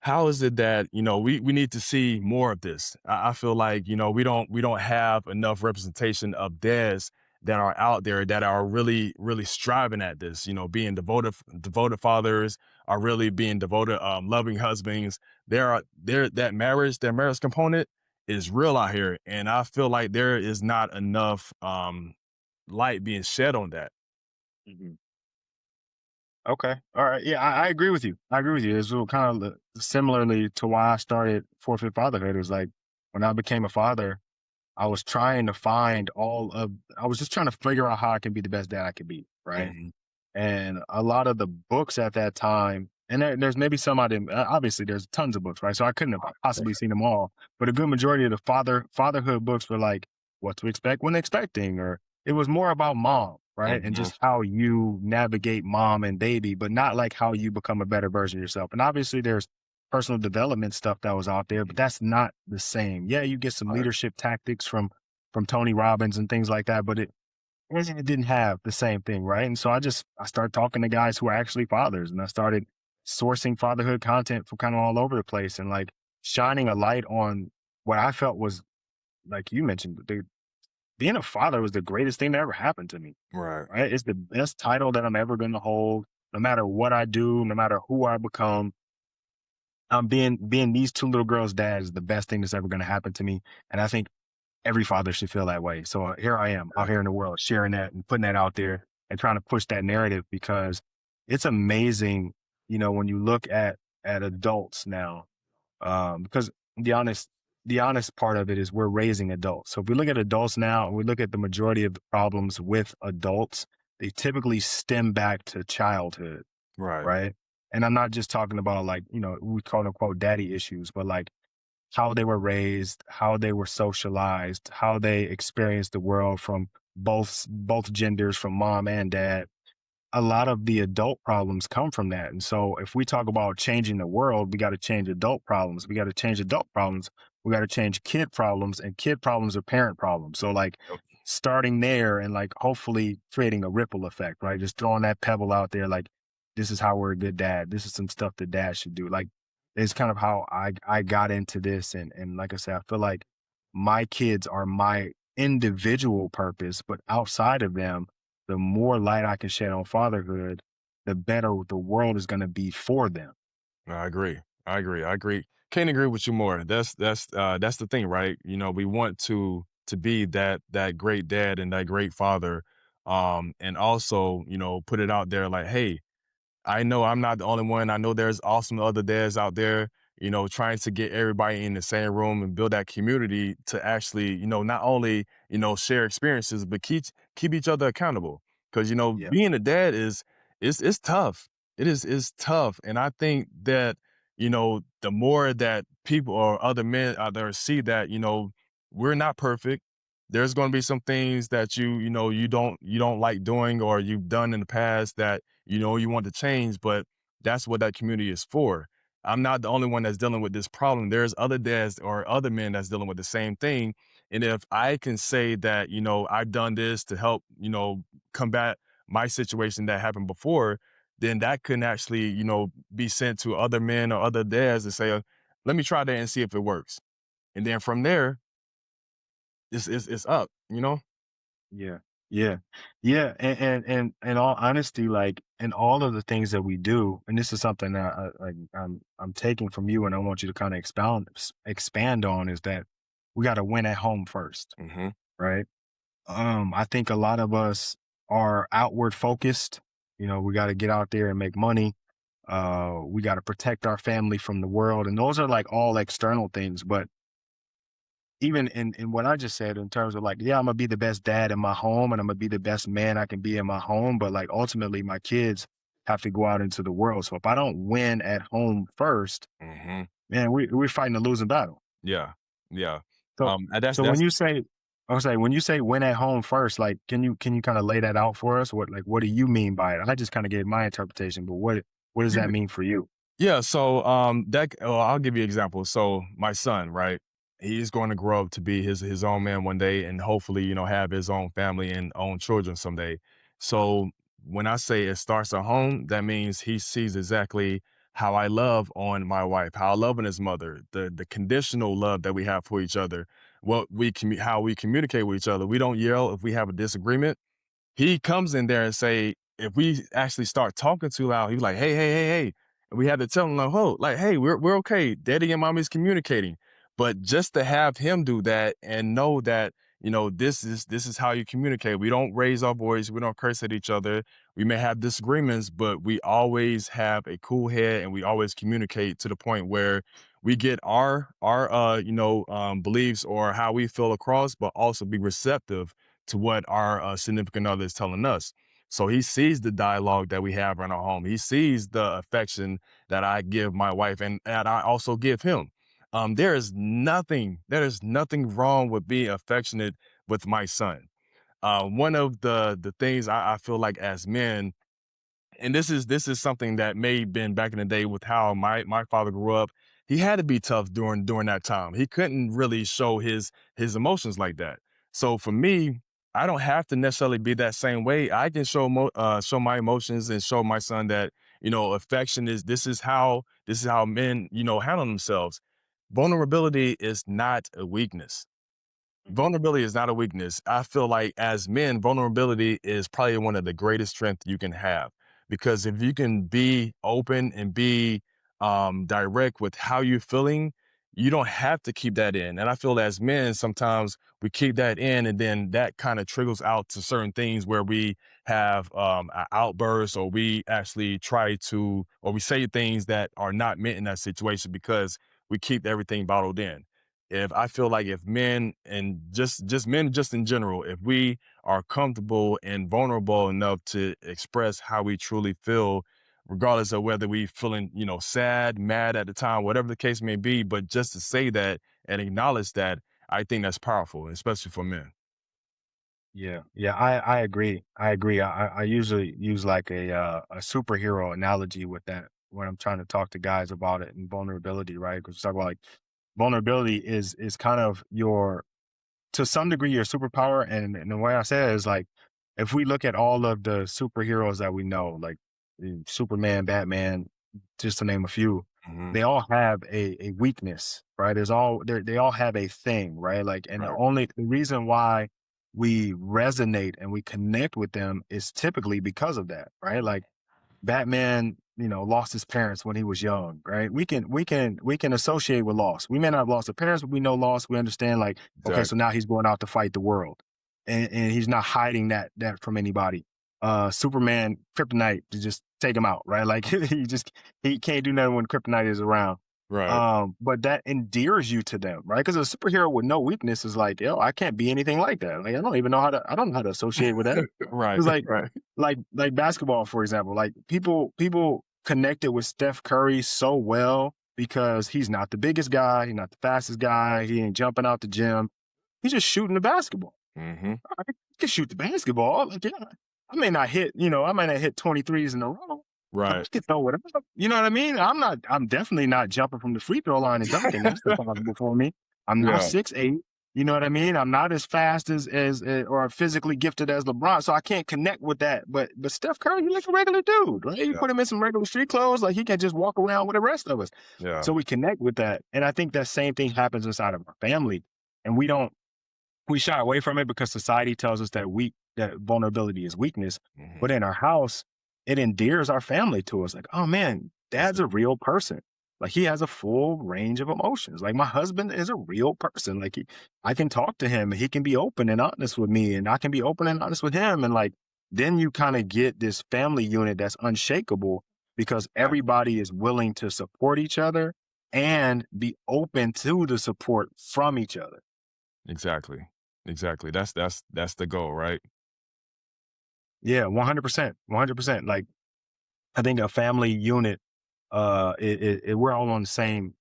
Speaker 3: how is it that we need to see more of this? I feel like we don't have enough representation of dads that are out there that are really striving at this. Being devoted fathers, are really being devoted, loving husbands. There that marriage component is real out here, and I feel like there is not enough light being shed on that.
Speaker 1: Mhm. Okay. All right. Yeah, I agree with you. I agree with you. It's kind of similarly to why I started Forfeit Fatherhood. It was like, when I became a father, I was trying to find I was just trying to figure out how I can be the best dad I could be. Right.
Speaker 3: Hmm.
Speaker 1: And a lot of the books at that time, and there's maybe some I didn't, obviously there's tons of books, right? So I couldn't have possibly seen them all, but a good majority of the fatherhood books were like, what to expect when expecting, or it was more about mom, right? And
Speaker 3: Mhm.
Speaker 1: just how you navigate mom and baby, but not like how you become a better version of yourself. And obviously there's personal development stuff that was out there, but that's not the same. Yeah, you get some
Speaker 3: Right.
Speaker 1: leadership tactics from Tony Robbins and things like that, but it didn't have the same thing, right? And so I started talking to guys who are actually fathers, and I started sourcing fatherhood content from kind of all over the place and like shining a light on what I felt was, like you mentioned, being a father was the greatest thing that ever happened to me,
Speaker 3: Right.
Speaker 1: right? It's the best title that I'm ever going to hold, no matter what I do, no matter who I become. Being these two little girls' dad is the best thing that's ever going to happen to me, and I think every father should feel that way. So here I am out here in the world sharing that and putting that out there and trying to push that narrative because it's amazing, when you look at adults now, because the honest part of it is we're raising adults. So if we look at adults now and we look at the majority of the problems with adults, they typically stem back to childhood,
Speaker 3: Right.
Speaker 1: right? And I'm not just talking about like, we quote unquote daddy issues, but like how they were raised, how they were socialized, how they experienced the world from both genders, from mom and dad. A lot of the adult problems come from that. And so if we talk about changing the world, we got to change adult problems. We got to change adult problems. We got to change kid problems, and kid problems are parent problems. So like
Speaker 3: Yep.
Speaker 1: starting there and like hopefully creating a ripple effect, right? Just throwing that pebble out there. Like, this is how we're a good dad. This is some stuff that dad should do. Like, it's kind of how I got into this. And like I said, I feel like my kids are my individual purpose, but outside of them, the more light I can shed on fatherhood, the better the world is going to be for them.
Speaker 3: I agree. I agree. I agree. Can't agree with you more. That's the thing, right? We want to be that great dad and that great father, and also put it out there like, hey, I know I'm not the only one. I know there's awesome other dads out there, trying to get everybody in the same room and build that community to actually, not only, share experiences, but keep each other accountable. Because,
Speaker 1: Yeah.
Speaker 3: being a dad is tough. Is tough. And I think that, the more that people or other men out there see that, we're not perfect. There's going to be some things that you don't like doing or you've done in the past that you want to change, but that's what that community is for. I'm not the only one that's dealing with this problem. There's other dads or other men that's dealing with the same thing. And if I can say that, I've done this to help, combat my situation that happened before, then that can actually, be sent to other men or other dads to say, let me try that and see if it works. And then from there, it's up.
Speaker 1: Yeah. Yeah. Yeah. And all honesty, like in all of the things that we do, and this is something that I'm taking from you and I want you to kind of expand on, is that we got to win at home first,
Speaker 3: Hmm.
Speaker 1: right? I think a lot of us are outward focused. We got to get out there and make money. We got to protect our family from the world. And those are like all external things. But even in what I just said, in terms of like, yeah, I'm gonna be the best dad in my home and I'm gonna be the best man I can be in my home. But like ultimately my kids have to go out into the world. So if I don't win at home first,
Speaker 3: Hmm.
Speaker 1: man, we're fighting a losing battle.
Speaker 3: Yeah. Yeah.
Speaker 1: So
Speaker 3: And that's
Speaker 1: so when
Speaker 3: that's
Speaker 1: you say I was like, when you say win at home first, like can you kind of lay that out for us? What do you mean by it? I just kind of gave my interpretation, but what does that mean for you?
Speaker 3: Yeah, so I'll give you an example. So my son, right? He's going to grow up to be his own man one day and hopefully, have his own family and own children someday. So when I say it starts at home, that means he sees exactly how I love on my wife, how I love on his mother, the conditional love that we have for each other, how we communicate with each other. We don't yell if we have a disagreement. He comes in there and say, if we actually start talking too loud, he's like, hey, hey, hey, hey. And we had to tell him, like, oh, like, hey, we're okay. Daddy and mommy's communicating. But just to have him do that and know that, this is how you communicate. We don't raise our voice, we don't curse at each other. We may have disagreements, but we always have a cool head and we always communicate to the point where we get our beliefs or how we feel across, but also be receptive to what our significant other is telling us. So he sees the dialogue that we have in our home. He sees the affection that I give my wife and I also give him. There is nothing wrong with being affectionate with my son. One of the things I feel like as men, and this is something that may have been back in the day with how my father grew up. He had to be tough during that time. He couldn't really show his emotions like that. So for me, I don't have to necessarily be that same way. I can show my emotions and show my son that affection is this is how men handle themselves. Vulnerability is not a weakness. Vulnerability is not a weakness. I feel like as men, vulnerability is probably one of the greatest strengths you can have, because if you can be open and be direct with how you're feeling, you don't have to keep that in. And I feel as men, sometimes we keep that in, and then that kind of trickles out to certain things where we have an outburst, or we actually or we say things that are not meant in that situation because we keep everything bottled in. If I feel like if men, and just men just in general, if we are comfortable and vulnerable enough to express how we truly feel, regardless of whether we feeling sad, mad at the time, whatever the case may be, but just to say that and acknowledge that, I think that's powerful, especially for men.
Speaker 1: Yeah, yeah, I agree. I agree. I usually use like a superhero analogy with that when I'm trying to talk to guys about it and vulnerability, right? Because we talk about like vulnerability is kind of your, to some degree, your superpower. And the way I say it is like, if we look at all of the superheroes that we know, like Superman, Batman, just to name a few,
Speaker 3: Hmm.
Speaker 1: they all have a weakness, right? They all have a thing, right? Like, and
Speaker 3: Right.
Speaker 1: the reason why we resonate and we connect with them is typically because of that, right? Like Batman, lost his parents when he was young, right? We can associate with loss. We may not have lost the parents, but we know loss. We understand, like, okay, so
Speaker 3: Exactly.
Speaker 1: now he's going out to fight the world, and he's not hiding that from anybody. Superman, kryptonite to just take him out, right? Like he can't do nothing when kryptonite is around.
Speaker 3: Right.
Speaker 1: But that endears you to them, right? Because a superhero with no weakness is like, yo, I can't be anything like that. Like I don't know how to associate with that.
Speaker 3: Right.
Speaker 1: It's like
Speaker 3: Right.
Speaker 1: like basketball, for example. Like people connected with Steph Curry so well because he's not the biggest guy, he's not the fastest guy, he ain't jumping out the gym. He's just shooting the basketball.
Speaker 3: Hmm.
Speaker 1: I can shoot the basketball. Like, yeah, I might not hit 23s in a row. I
Speaker 3: Right.
Speaker 1: can throw it up. You know what I mean? I'm definitely not jumping from the free throw line and dunking. That's impossible for me. I'm not
Speaker 3: Yeah.
Speaker 1: 6'8". You know what I mean? I'm not as fast as or physically gifted as LeBron, so I can't connect with that. But Steph Curry, he's like a regular dude, right? You
Speaker 3: Yeah.
Speaker 1: put him in some regular street clothes, like he can just walk around with the rest of us.
Speaker 3: Yeah.
Speaker 1: So we connect with that, and I think that same thing happens inside of our family, and we shy away from it because society tells us that vulnerability is weakness.
Speaker 3: Hmm.
Speaker 1: But in our house, it endears our family to us. Like, oh man, dad's a real person. Like he has a full range of emotions. Like my husband is a real person. Like I can talk to him and he can be open and honest with me and I can be open and honest with him. And like, then you kind of get this family unit that's unshakable because everybody is willing to support each other and be open to the support from each other.
Speaker 3: Exactly. Exactly. That's the goal, right?
Speaker 1: Yeah, 100%, 100%. Like I think a family unit, we're on the same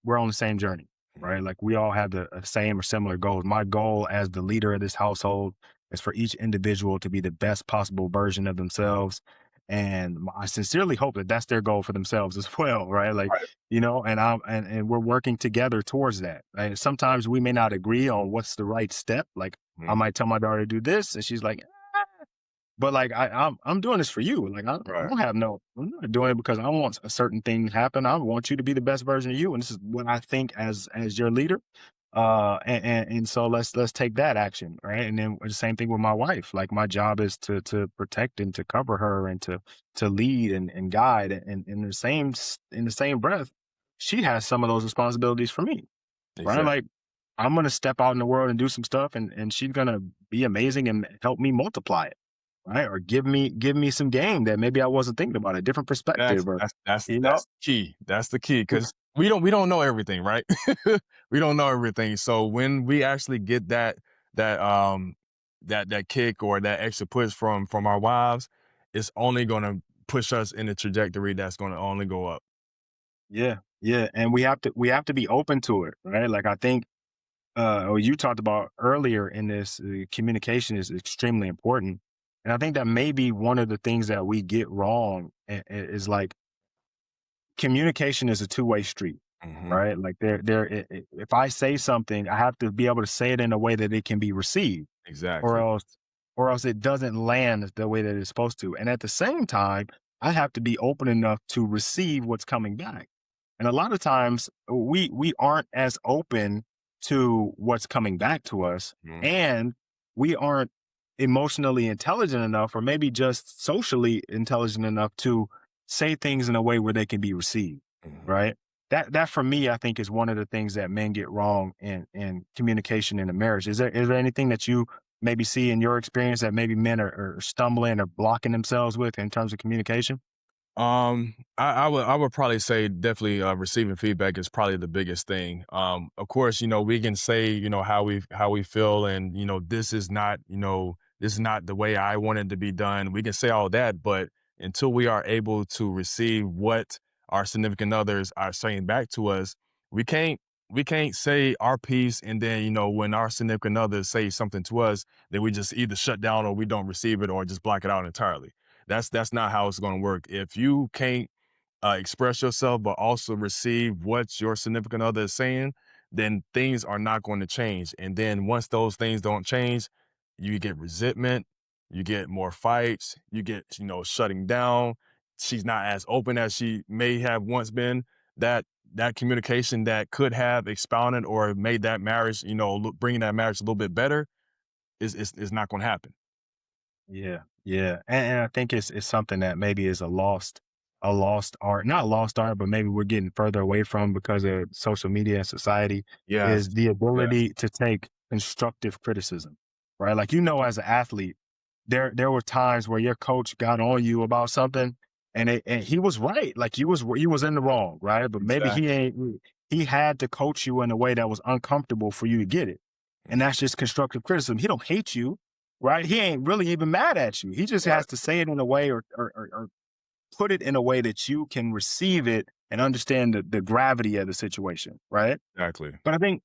Speaker 1: journey, right?
Speaker 3: Mhm.
Speaker 1: Like we all have the same or similar goals. My goal as the leader of this household is for each individual to be the best possible version of themselves. And I sincerely hope that that's their goal for themselves as well, right? Like,
Speaker 3: Right.
Speaker 1: and we're working together towards that. And sometimes we may not agree on what's the right step. Like I
Speaker 3: Mhm.
Speaker 1: might tell my daughter to do this and she's like, but like I'm doing this for you. Like I
Speaker 3: Right.
Speaker 1: don't have no, I'm not doing it because I want a certain thing to happen. I want you to be the best version of you, and this is what I think as your leader. And so let's take that action, right? And then the same thing with my wife. Like my job is to protect and to cover her and to lead and guide. And in the same breath, she has some of those responsibilities for me, right?
Speaker 3: Exactly.
Speaker 1: Like I'm gonna step out in the world and do some stuff, and she's gonna be amazing and help me multiply it, right? Or give me some game that maybe I wasn't thinking about, a different perspective,
Speaker 3: Exactly.
Speaker 1: or
Speaker 3: That's
Speaker 1: you know,
Speaker 3: that's key. That's the key because we don't know everything, right? We don't know everything. So when we actually get that that kick or that extra push from our wives, it's only gonna push us in a trajectory that's gonna only go up.
Speaker 1: yeah, yeah, and we have to be open to it, right? Like I think or you talked about earlier in this, communication is extremely important. And I think that may be one of the things that we get wrong is like communication is a two-way street,
Speaker 3: Hmm.
Speaker 1: right? Like if I say something, I have to be able to say it in a way that it can be received, or
Speaker 3: Exactly.
Speaker 1: else, it doesn't land the way that it's supposed to. And at the same time, I have to be open enough to receive what's coming back. And a lot of times we aren't as open to what's coming back to us,
Speaker 3: Hmm.
Speaker 1: and we aren't emotionally intelligent enough, or maybe just socially intelligent enough to say things in a way where they can be received,
Speaker 3: Hmm.
Speaker 1: right? That for me, I think is one of the things that men get wrong in communication in a marriage. Is there anything that you maybe see in your experience that maybe men are stumbling or blocking themselves with in terms of communication?
Speaker 3: I would probably say definitely receiving feedback is probably the biggest thing. Of course, we can say how we feel, and this is not the way I want it to be done. We can say all that, but until we are able to receive what our significant others are saying back to us, we can't we can't say our piece, and then when our significant others say something to us, then we just either shut down or we don't receive it or just block it out entirely. That's not how it's going to work. If you can't express yourself, but also receive what your significant other is saying, then things are not going to change. And then once those things don't change, you get resentment, you get more fights, you get shutting down. She's not as open as she may have once been. That communication that could have expounded or made that marriage, bringing that marriage a little bit better, is not going to happen.
Speaker 1: Yeah, yeah, and I think it's something that maybe is a lost art, not lost art, but maybe we're getting further away from because of social media and society,
Speaker 3: Yes.
Speaker 1: is the
Speaker 3: Yes.
Speaker 1: ability to take constructive criticism, right? Like, as an athlete, there were times where your coach got on you about something, and he was right, like you was in the wrong, right? But maybe
Speaker 3: Exactly.
Speaker 1: he had to coach you in a way that was uncomfortable for you to get it, and that's just constructive criticism. He don't hate you, right? He ain't really even mad at you. He just
Speaker 3: Right.
Speaker 1: has to say it in a way, or put it in a way that you can receive it and understand the gravity of the situation, right?
Speaker 3: Exactly.
Speaker 1: But I think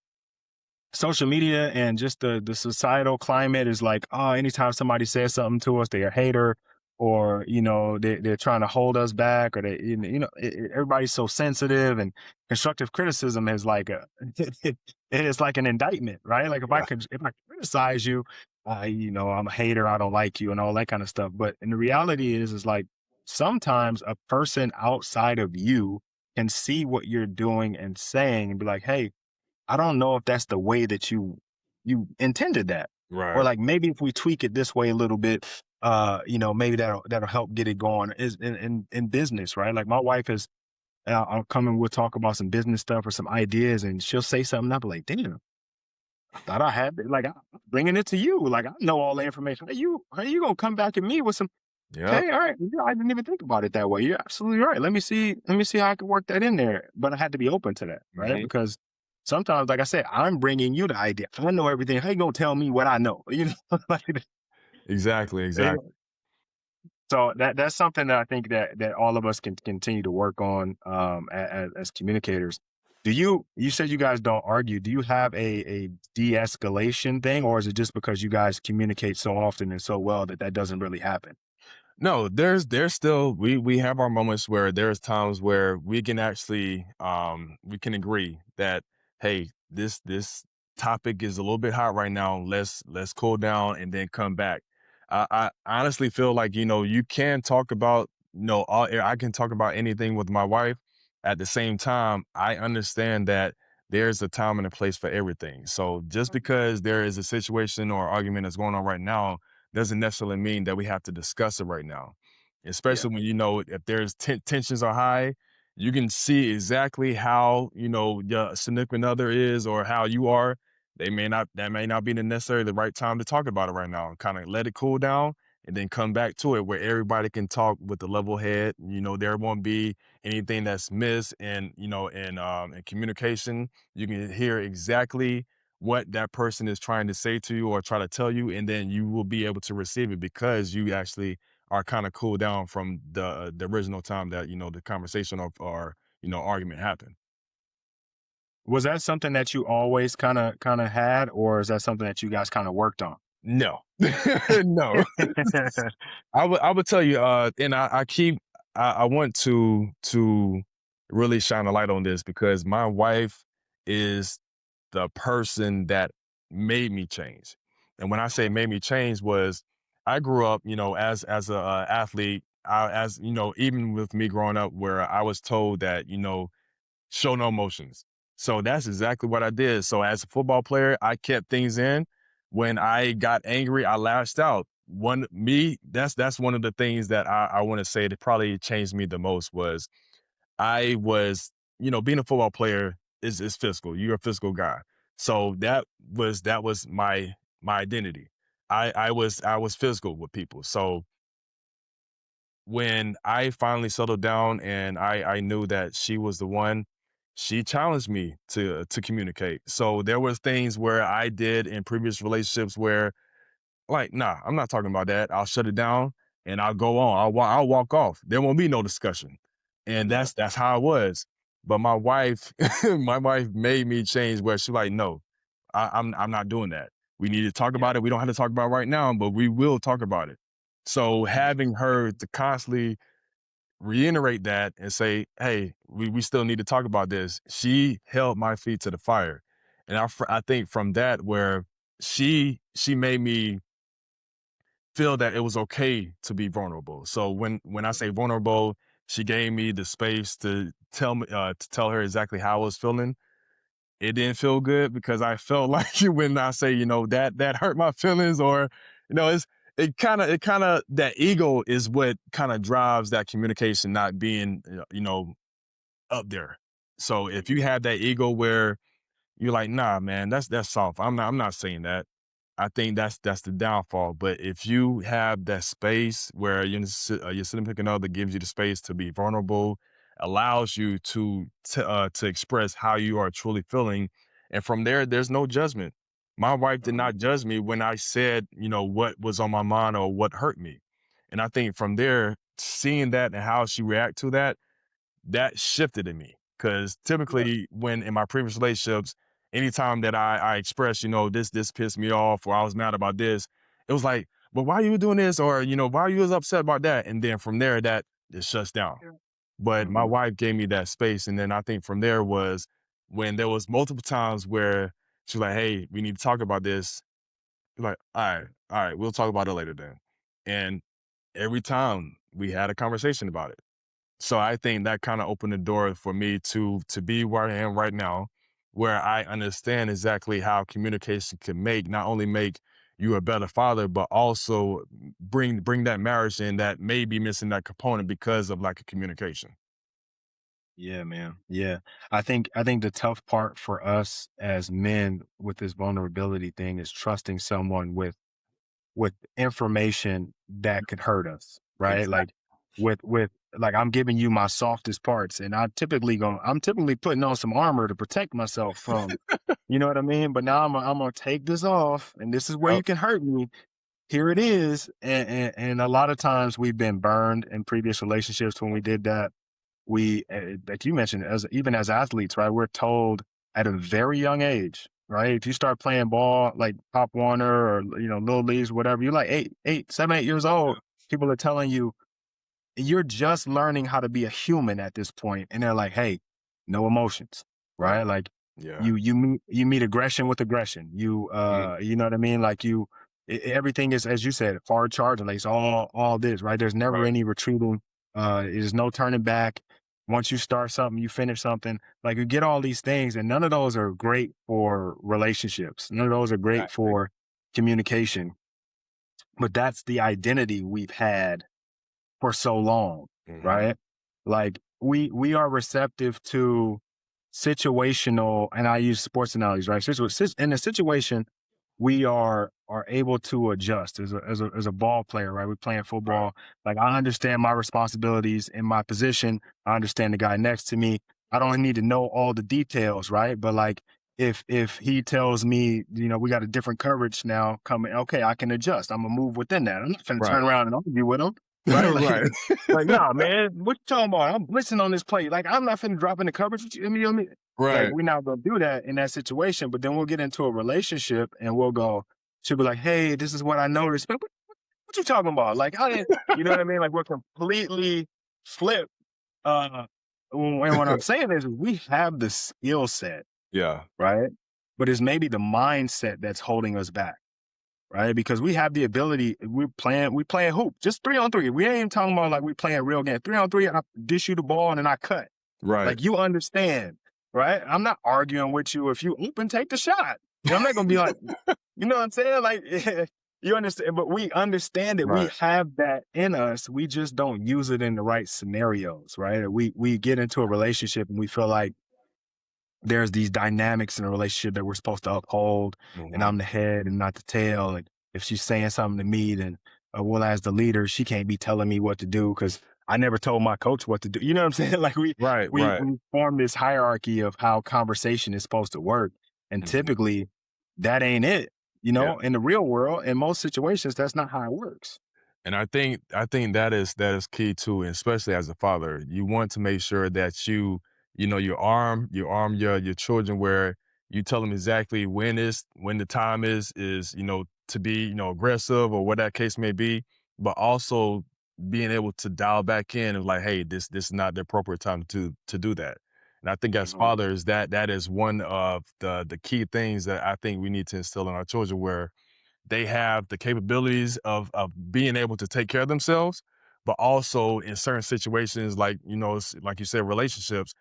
Speaker 1: social media and just the societal climate is like, oh, anytime somebody says something to us, they're a hater, or they're trying to hold us back, or everybody's so sensitive, and constructive criticism is like it's like an indictment, right? Like
Speaker 3: Yeah.
Speaker 1: if I criticize you, I'm a hater, I don't like you, and all that kind of stuff. But and the reality is like sometimes a person outside of you can see what you're doing and saying and be like, hey, I don't know if that's the way that you intended that. Or
Speaker 3: Right.
Speaker 1: like maybe if we tweak it this way a little bit, maybe that'll help get it going. Is in business, right? Like my wife is I'll come and we'll talk about some business stuff or some ideas, and she'll say something. I'll be like, damn, I thought I had it. Like I'm bringing it to you. Like I know all the information. How you gonna come back at me with some?
Speaker 3: Yep.
Speaker 1: Okay, all right. Yeah, I didn't even think about it that way. You're absolutely right. Let me see how I can work that in there. But I had to be open to that, right?
Speaker 3: Mhm.
Speaker 1: Because sometimes, like I said, I'm bringing you the idea. I know everything. How you gonna tell me what I know? Like,
Speaker 3: Exactly,
Speaker 1: eh,
Speaker 3: exactly.
Speaker 1: so that's something that I think that all of us can continue to work on as communicators. You said you guys don't argue. Do you have a de-escalation thing, or is it just because you guys communicate so often and so well that doesn't really happen?
Speaker 3: No, there's still we have our moments where there's times where we can actually we can agree that, hey, this topic is a little bit hot right now. Let's cool down and then come back. I honestly feel like you can talk about I can talk about anything with my wife. At the same time, I understand that there's a time and a place for everything. So just because there is a situation or argument that's going on right now doesn't necessarily mean that we have to discuss it right now.
Speaker 1: Yeah,
Speaker 3: Especially when if there's tensions are high, you can see exactly how your significant other is or how you are. That may not be necessarily the right time to talk about it right now. Kind of let it cool down and then come back to it where everybody can talk with a level head. There won't be anything that's missed and in communication. You can hear exactly what that person is trying to say to you or try to tell you, and then you will be able to receive it because you actually are kind of cooled down from the original time that the conversation or argument happened.
Speaker 1: Was that something that you always kind of had, or is that something that you guys kind of worked on?
Speaker 3: No, no. I would tell you, and I want to really shine a light on this because my wife is the person that made me change. And when I say made me change was I grew up, as a athlete, as even with me growing up where I was told that, show no emotions. So that's exactly what I did. So as a football player, I kept things in. When I got angry, I lashed out. That's one of the things that I want to say that probably changed me the most was I was, being a football player is physical. You're a physical guy. So that was my identity. I was physical with people. So when I finally settled down and I knew that she was the one, she challenged me to communicate. So there was things where I did in previous relationships where like, nah, I'm not talking about that. I'll shut it down and I'll go on. I'll walk off. There won't be no discussion. And that's how I was. But my wife, my wife made me change where she's like, no, I'm not doing that. We need to talk about it. We don't have to talk about it right now, but we will talk about it. So having her to constantly reiterate that and say, hey, we still need to talk about this. She held my feet to the fire. And I think from that where she made me feel that it was okay to be vulnerable. So when I say vulnerable, she gave me the space to tell her exactly how I was feeling. It didn't feel good because I felt like when I say, that hurt my feelings or, it kind of that ego is what kind of drives that communication not being, up there. So if you have that ego where you're like, nah, man, that's soft. I'm not saying that. I think that's the downfall. But if you have that space where your significant other gives you the space to be vulnerable, allows you to express how you are truly feeling, and from there, there's no judgment. My wife did not judge me when I said, what was on my mind or what hurt me, and I think from there, seeing that and how she react to that shifted in me. Because typically, when in my previous relationships, anytime that I expressed, this pissed me off or I was mad about this, it was like, but why you doing this? Or, why you was upset about that? And then from there, that it shuts down. But my wife gave me that space. And then I think from there was when there was multiple times where she was like, hey, we need to talk about this. Like, all right, we'll talk about it later then. And every time we had a conversation about it. So I think that kind of opened the door for me to be where I am right now, where I understand exactly how communication can not only make you a better father, but also bring that marriage in that may be missing that component because of lack of communication.
Speaker 1: Yeah, man. Yeah. I think the tough part for us as men with this vulnerability thing is trusting someone with information that could hurt us, right? Like
Speaker 3: Exactly.
Speaker 1: with like I'm giving you my softest parts and I'm typically putting on some armor to protect myself from, you know what I mean? But now I'm gonna take this off and this is where
Speaker 3: Yep.
Speaker 1: you can hurt me. Here it is. And a lot of times we've been burned in previous relationships when we did that. We, like you mentioned, even as athletes, right? We're told at a very young age, right? If you start playing ball like Pop Warner or little leagues, whatever, you're like 7, 8 years old. People are telling you you're just learning how to be a human at this point, and they're like, "Hey, no emotions,"
Speaker 3: Right.
Speaker 1: right? Like
Speaker 3: Yeah.
Speaker 1: you meet aggression with aggression.
Speaker 3: Mhm.
Speaker 1: You know what I mean? Like everything is, as you said, hard charging. Like it's all this, right? There's never
Speaker 3: Right.
Speaker 1: any retreating. There's no turning back. Once you start something, you finish something. Like you get all these things, and none of those are great for relationships. None of those are great
Speaker 3: Exactly.
Speaker 1: for communication. But that's the identity we've had for so long,
Speaker 3: Hmm.
Speaker 1: right? Like we are receptive to situational, and I use sports analogies, right? In a situation, we are able to adjust as a ball player, right? We're playing
Speaker 3: Right.
Speaker 1: football. Like I understand my responsibilities in my position. I understand the guy next to me. I don't need to know all the details, right? But like if he tells me, we got a different coverage now coming, okay, I can adjust. I'm gonna move within that. I'm not gonna
Speaker 3: Right.
Speaker 1: turn around and argue with him. right?
Speaker 3: Right.
Speaker 1: Like, nah, man, what you talking about? I'm listening on this plate. Like, I'm not finna drop in the coverage. Like,
Speaker 3: Right.
Speaker 1: we're not gonna do that in that situation. But then we'll get into a relationship and we'll go, she'll be like, hey, this is what I noticed. But what you talking about? Like, how did, you know what I mean? Like, we're completely flip. And what I'm saying is we have the skill set,
Speaker 3: Yeah.
Speaker 1: right? But it's maybe the mindset that's holding us back, right? Because we have the ability, we playing hoop, just 3-on-3. We ain't even talking about like we playing real game. 3-on-3, I dish you the ball and then I cut.
Speaker 3: Right.
Speaker 1: Like you understand, right? I'm not arguing with you. If you open, take the shot. You know, I'm not gonna be like, you know what I'm saying? Like you understand, but we understand that we
Speaker 3: Right.
Speaker 1: have that in us. We just don't use it in the right scenarios, right? We get into a relationship and we feel like there's these dynamics in a relationship that we're supposed to uphold, and I'm the head and not the tail. And if she's saying something to me, then well, as the leader, she can't be telling me what to do because I never told my coach what to do. You know what I'm saying? Like
Speaker 3: Right.
Speaker 1: we form this hierarchy of how conversation is supposed to work, and typically that ain't it. You
Speaker 3: Yeah.
Speaker 1: know, in the real world, in most situations, that's not how it works.
Speaker 3: And I think that is key too, and especially as a father. You want to make sure that you know, you arm your children where you tell them exactly when the time is, you know, to be, you know, aggressive or what that case may be, but also being able to dial back in and like, hey, this is not the appropriate time to do that. And I think as
Speaker 1: Mhm.
Speaker 3: fathers, that is one of the key things that I think we need to instill in our children where they have the capabilities of being able to take care of themselves, but also in certain situations, like, you know, like you said, relationships,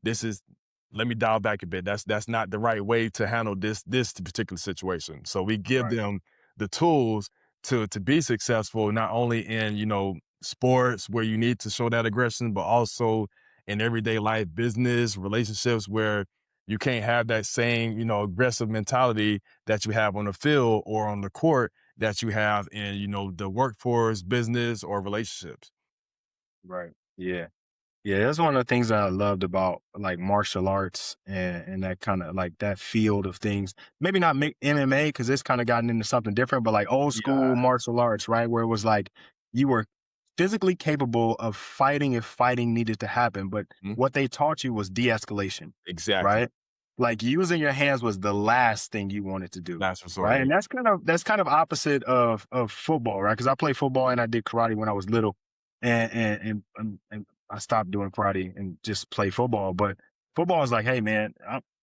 Speaker 3: this is, let me dial back a bit. That's not the right way to handle this particular situation. So we give
Speaker 1: Right.
Speaker 3: them the tools to be successful, not only in, you know, sports where you need to show that aggression, but also in everyday life, business, relationships where you can't have that same, you know, aggressive mentality that you have on the field or on the court that you have in, you know, the workforce, business, or relationships.
Speaker 1: Right. Yeah. Yeah, that's one of the things that I loved about like martial arts and that kind of like that field of things. Maybe not MMA because it's kind of gotten into something different, but like old
Speaker 3: Yeah.
Speaker 1: school martial arts, right? Where it was like you were physically capable of fighting if fighting needed to happen, but
Speaker 3: Mhm.
Speaker 1: what they taught you was de-escalation,
Speaker 3: Exactly.
Speaker 1: right? Like using your hands was the last thing you wanted to do,
Speaker 3: Last resort.
Speaker 1: right? And that's kind of opposite of football, right? Because I played football and I did karate when I was little, and I stopped doing karate and just play football. But football is like, hey man,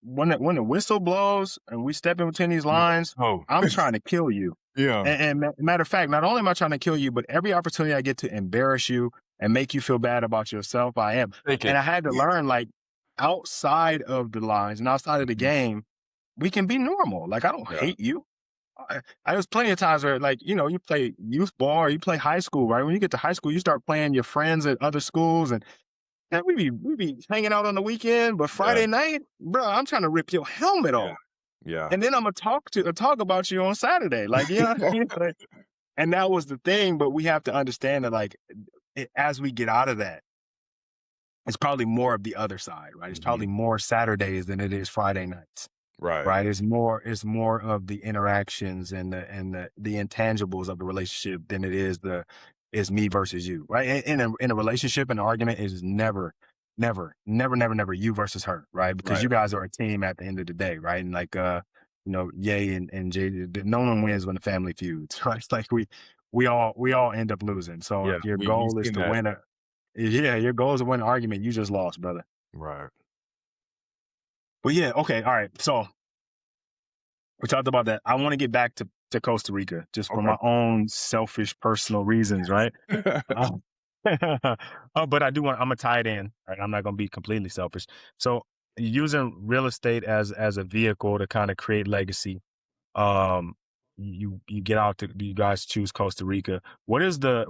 Speaker 1: when the whistle blows and we step in between these lines,
Speaker 3: Oh,
Speaker 1: I'm trying to kill you.
Speaker 3: yeah.
Speaker 1: And matter of fact, not only am I trying to kill you, but every opportunity I get to embarrass you and make you feel bad about yourself, I am.
Speaker 3: Take
Speaker 1: And
Speaker 3: it.
Speaker 1: I had to learn like outside of the lines and outside of the
Speaker 3: Mhm.
Speaker 1: game, we can be normal. Like I don't
Speaker 3: Yeah.
Speaker 1: hate you. There's plenty of times where, like, you know, you play youth ball or you play high school, right? When you get to high school, you start playing your friends at other schools, and man, we be hanging out on the weekend, but
Speaker 3: Yeah.
Speaker 1: Friday night, bro, I'm trying to rip your helmet
Speaker 3: Yeah.
Speaker 1: off,
Speaker 3: Yeah.
Speaker 1: and then I'm gonna talk about you on Saturday, like you know, like, and that was the thing. But we have to understand that, like, as we get out of that, it's probably more of the other side, right? It's
Speaker 3: Mhm.
Speaker 1: probably more Saturdays than it is Friday nights.
Speaker 3: Right.
Speaker 1: Right. It's more of the interactions and the intangibles of the relationship than it is is me versus you. Right. In a relationship, an argument is never you versus her. Right. Because
Speaker 3: Right.
Speaker 1: you guys are a team at the end of the day. Right. And like you know, Ye and Jay, no one wins when the family feuds. Right. It's like we all end up losing. So
Speaker 3: Yeah.
Speaker 1: if your
Speaker 3: We've
Speaker 1: goal is
Speaker 3: seen
Speaker 1: to
Speaker 3: that.
Speaker 1: win your goal is to win an argument, you just lost, brother.
Speaker 3: Right.
Speaker 1: But yeah, okay, all right. So we talked about that. I want to get back to Costa Rica just for
Speaker 3: Okay.
Speaker 1: my own selfish personal reasons, right? Um, but I'm gonna tie it in. Right? I'm not gonna be completely selfish. So using real estate as a vehicle to kind of create legacy. Um, you get out to you guys choose Costa Rica. What is the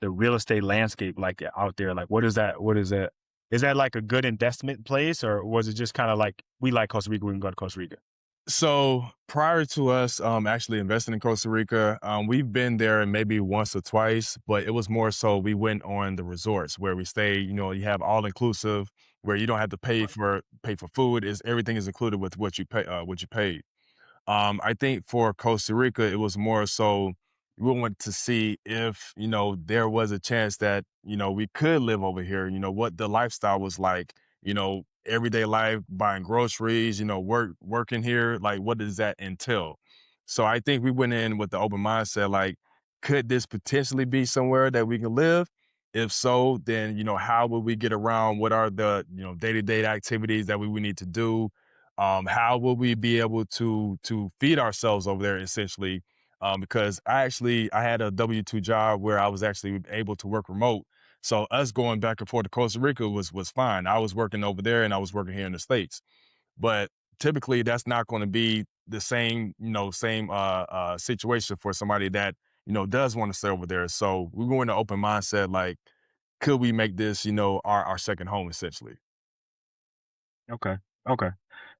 Speaker 1: real estate landscape like out there? Like what is that? What is that? Is that like a good investment place, or was it just kind of like we like Costa Rica, we can go to Costa Rica?
Speaker 3: So prior to us actually investing in Costa Rica, we've been there maybe once or twice, but it was more so we went on the resorts where we stay. You know, you have all inclusive where you don't have to pay for food. Is everything is included with what you pay what you paid. I think for Costa Rica, it was more so we wanted to see if, there was a chance that, we could live over here, what the lifestyle was like, everyday life, buying groceries, working here, like what does that entail? So I think we went in with the open mindset, like, could this potentially be somewhere that we can live? If so, then, how would we get around? What are the, day-to-day activities that we would need to do? How will we be able to feed ourselves over there essentially? Because I had a W-2 job where I was actually able to work remote. So us going back and forth to Costa Rica was fine. I was working over there and I was working here in the States. But typically that's not going to be the same, situation for somebody that, does want to stay over there. So we go in an open mindset, like, could we make this, our second home essentially?
Speaker 1: Okay. Okay.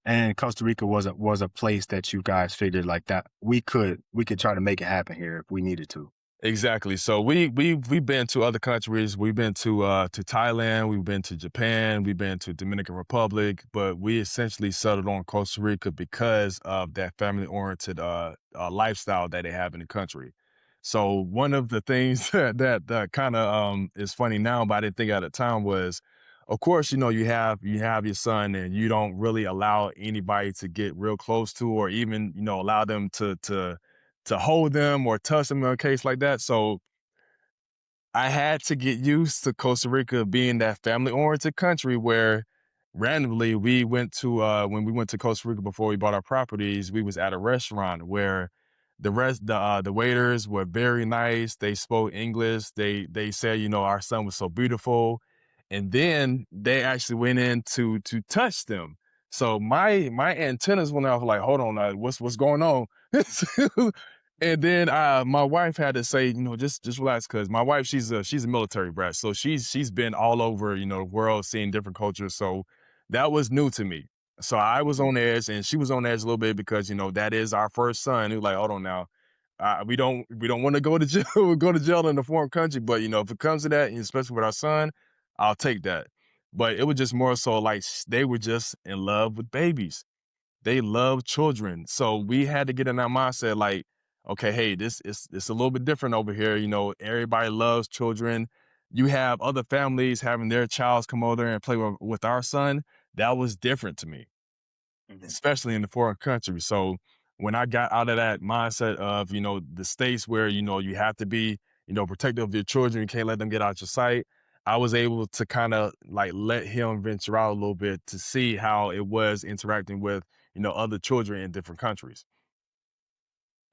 Speaker 1: And Costa Rica was a place that you guys figured like that we could try to make it happen here if we needed to.
Speaker 3: Exactly. So we've been to other countries. We've been to Thailand. We've been to Japan. We've been to Dominican Republic. But we essentially settled on Costa Rica because of that family oriented lifestyle that they have in the country. So one of the things that kind of is funny now, but I didn't think at the time was, of course, you have your son, and you don't really allow anybody to get real close to, or even allow them to hold them or touch them in a case like that. So I had to get used to Costa Rica being that family-oriented country where randomly we went to when we went to Costa Rica before we bought our properties, we was at a restaurant where the waiters were very nice. They spoke English. They said, our son was so beautiful. And then they actually went in to touch them. So my antennas went off like, hold on, what's going on? And then my wife had to say, just relax, because my wife, she's a military brat, so she's been all over the world, seeing different cultures. So that was new to me. So I was
Speaker 1: Mhm.
Speaker 3: on edge, and she was on edge a little bit because that is our first son. Who like, hold on now, we don't want to go to jail, go to jail in a foreign country, but if it comes to that, and especially with our son, I'll take that. But it was just more so like they were just in love with babies. They love children. So we had to get in our mindset like, okay, hey, this is it's a little bit different over here. Everybody loves children. You have other families having their childs come over there and play with our son. That was different to me,
Speaker 1: Mhm.
Speaker 3: especially in the foreign country. So when I got out of that mindset of, the states where, you have to be, protective of your children, you can't let them get out your sight. I was able to kind of like let him venture out a little bit to see how it was interacting with, other children in different countries.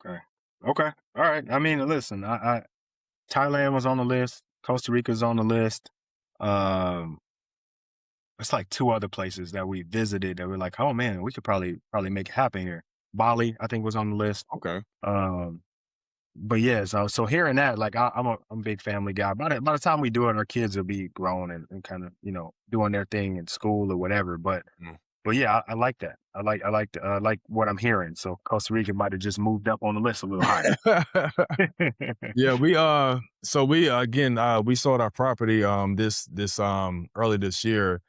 Speaker 1: Okay. Okay. All right. I mean, listen, I Thailand was on the list. Costa Rica's on the list. Um, it's like two other places that we visited that we're like, oh man, we could probably make it happen here. Bali, I think, was on the list.
Speaker 3: Okay.
Speaker 1: Um, but yeah, so hearing that, like, I'm a big family guy. By the time we do it, our kids will be grown and kind of doing their thing in school or whatever. But yeah, I like that. I like what I'm hearing. So Costa Rica might have just moved up on the list a little higher.
Speaker 3: Yeah, we sold our property this early this year.